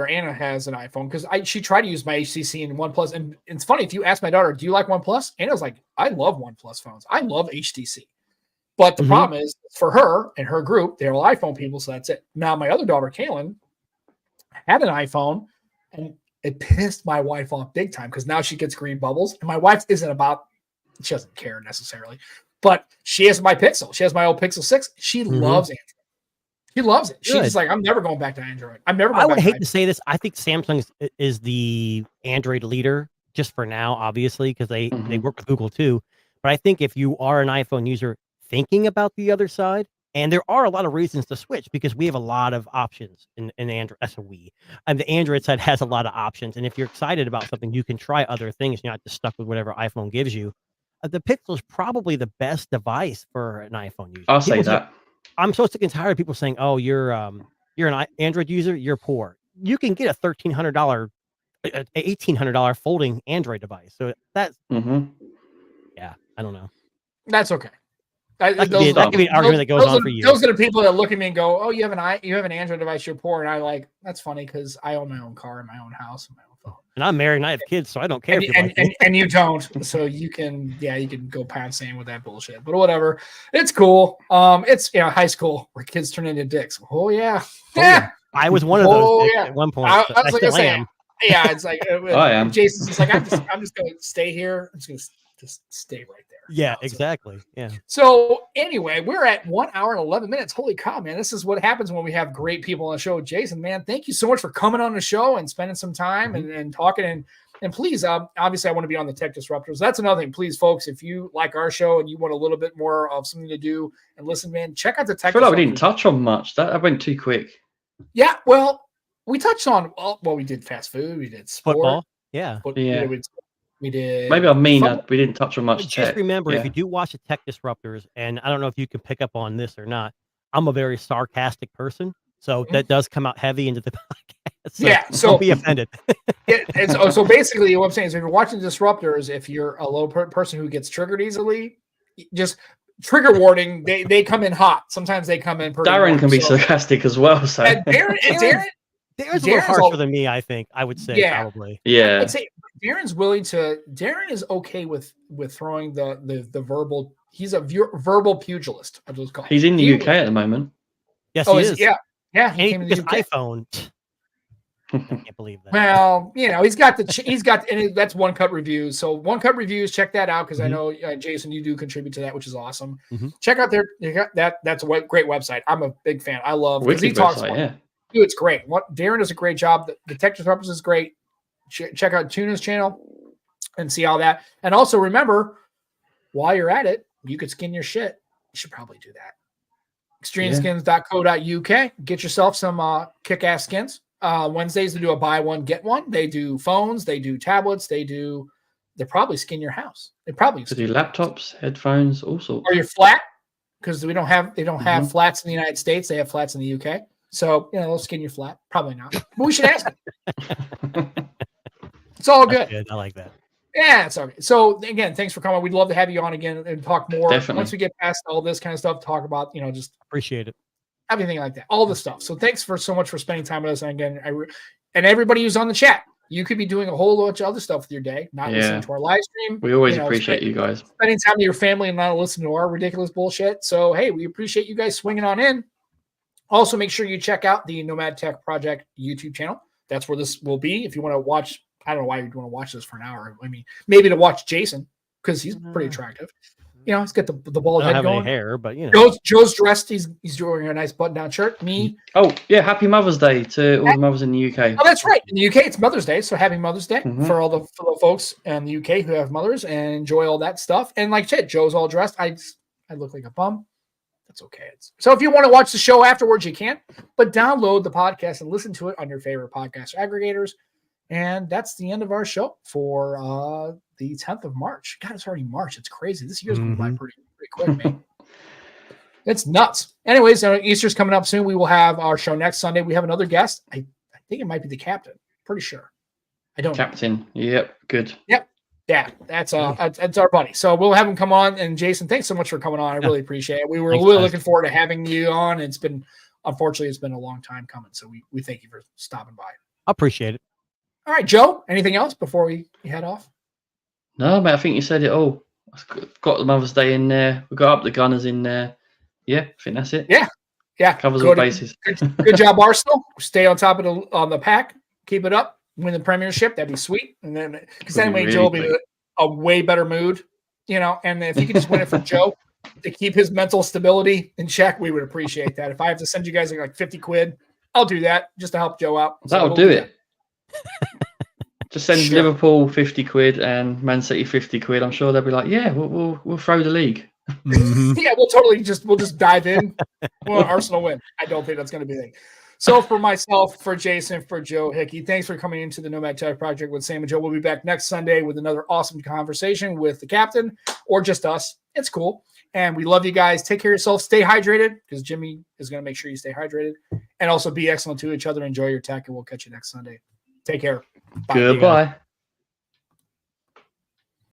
A: Anna has an iPhone because she tried to use my HTC and OnePlus, and it's funny if you ask my daughter, "Do you like OnePlus?" Anna's like, "I love OnePlus phones. I love HTC." But the problem is, for her and her group, they're all iPhone people, so that's it. Now, my other daughter, Kaylin, had an iPhone, and it pissed my wife off big time because now she gets green bubbles, and my wife isn't about. She doesn't care necessarily, but she has my Pixel. She has my old Pixel 6. She loves Android. She loves it. She's just like, I'm never going back to Android. I would
C: hate to say this. I think Samsung is the Android leader just for now, obviously, because they work with Google too. But I think if you are an iPhone user thinking about the other side, and there are a lot of reasons to switch because we have a lot of options in Android. That's a we. And the Android side has a lot of options. And if you're excited about something, you can try other things. You're not just stuck with whatever iPhone gives you. The Pixel is probably the best device for an iPhone user.
B: I'll say that.
C: I'm so sick and tired of people saying, "Oh, you're an Android user, you're poor." You can get a $1,300, $1,800 folding Android device. So that's yeah, I don't know.
A: That's okay.
C: That could be an argument that goes on for years.
A: Those are the people that look at me and go, "Oh, you have an Android device, you're poor," and I like that's funny because I own my own car and my own house and my own phone.
C: And I'm married and I have kids, so I don't care.
A: And you don't, so you can go pound sand with that bullshit. But whatever, it's cool. It's high school where kids turn into dicks. Oh yeah.
C: I was one of those at one point.
A: I was like, it's like
B: I am.
A: Jason's just like I'm just gonna stay here. I'm just gonna just stay right there.
C: Yeah, exactly. Yeah.
A: So anyway, we're at 1 hour and 11 minutes. Holy cow, man. This is what happens when we have great people on the show. Jason, man, thank you so much for coming on the show and spending some time and talking. And please, obviously I want to be on the Tech Disruptors. That's another thing. Please, folks, if you like our show and you want a little bit more of something to do and listen, man, check out the Tech Disruptors.
B: I feel like we didn't touch on much. That went too quick.
A: Yeah, well, we touched on, we did fast food. We did sport.
C: Football. Yeah.
A: We did.
B: Maybe I mean that we didn't touch on much.
C: Just remember, if you do watch the Tech Disruptors, and I don't know if you can pick up on this or not, I'm a very sarcastic person, so that does come out heavy into the podcast. So don't be offended.
A: So basically, what I'm saying is, if you're watching Disruptors, if you're a low person who gets triggered easily, just trigger warning. They come in hot. Sometimes they come in.
B: Darren can be sarcastic as well. So
A: Darren's
C: a little harsher than me, I think. I would say probably.
B: Yeah.
A: I'd say Darren's willing to. Darren is okay with throwing the verbal. He's a verbal pugilist.
B: He's in the UK at the moment.
C: Yes, he is.
A: Yeah.
C: He came to the UK. iPhone. I can't believe that.
A: Well, he's got and that's One Cut Reviews. So One Cut Reviews, check that out because I know Jason, you do contribute to that, which is awesome. Check out that's a great website. I'm a big fan. I love because he talks. Dude, it's great. Darren does a great job. The Tech Disruptors is great. Check out Tuna's channel and see all that. And also remember, while you're at it, you could skin your shit. You should probably do that. Extremeskins.co.uk. Get yourself some kick-ass skins. Wednesdays they do a buy one get one. They do phones. They do tablets. They probably skin your house. They do
B: laptops, headphones, all sorts.
A: Or your flat because they don't have flats in the United States. They have flats in the UK. So, they'll skin your flat. Probably not. But we should ask them. It's all good.
C: I like that.
A: Yeah, it's okay. So, again, thanks for coming. We'd love to have you on again and talk more.
B: Definitely.
A: Once we get past all this kind of stuff, talk about, just
C: appreciate it.
A: Everything like that. All the stuff. So, thanks so much for spending time with us. And again, and everybody who's on the chat, you could be doing a whole bunch of other stuff with your day, not listening to our live stream.
B: We always appreciate you guys.
A: Spending time with your family and not listening to our ridiculous bullshit. So, hey, we appreciate you guys swinging on in. Also, make sure you check out the Nomad Tech Project YouTube channel. That's where this will be. If you want to watch, I don't know why you'd want to watch this for an hour. I mean, maybe to watch Jason because he's pretty attractive. He's got the bald head going.
C: Any hair, but
A: Joe's dressed. He's wearing a nice button-down shirt. Me.
B: Oh yeah, happy Mother's Day to all the mothers in the UK.
A: Oh, that's right. In the UK, it's Mother's Day, so happy Mother's Day for all the folks in the UK who have mothers and enjoy all that stuff. And like I said, Joe's all dressed. I look like a bum. That's okay. So if you want to watch the show afterwards, you can, but download the podcast and listen to it on your favorite podcast aggregators. And that's the end of our show for the 10th of March. God, it's already March. It's crazy. This year's going by pretty quick, man. It's nuts. Anyways, Easter's coming up soon. We will have our show next Sunday. We have another guest. I think it might be the captain. Pretty sure. I don't know.
B: Captain. Yep. Good.
A: Yep. Yeah, that's our buddy. So we'll have him come on. And Jason, thanks so much for coming on. I really appreciate it. We were really looking forward to having you on. Unfortunately, it's been a long time coming. So we thank you for stopping by.
C: I appreciate it.
A: All right, Joe, anything else before we head off?
B: No, mate, I think you said it all. I've got the Mother's Day in there. We've got Up the Gunners in there. Yeah, I think that's it.
A: Yeah.
B: Covers all bases.
A: Good job, Arsenal. Stay on top of the pack. Keep it up. Win the Premiership. That'd be sweet. And then, because then
B: really
A: Joe will be a way better mood, and if you could just win it for Joe to keep his mental stability in check, we would appreciate that. If I have to send you guys like 50 quid, I'll do that just to help Joe out.
B: That'll do it. Just send Liverpool 50 quid and Man City 50 quid. I'm sure they'll be like, yeah, we'll throw the league.
A: Yeah, we'll just dive in. Well, Arsenal win. I don't think that's going to be the thing. So for myself, for Jason, for Joe Hickey, thanks for coming into the Nomad Tech Project with Sam and Joe. We'll be back next Sunday with another awesome conversation with the captain or just us. It's cool. And we love you guys. Take care of yourself. Stay hydrated because Jimmy is going to make sure you stay hydrated. And also be excellent to each other. Enjoy your tech, and we'll catch you next Sunday. Take care.
B: Bye. Goodbye.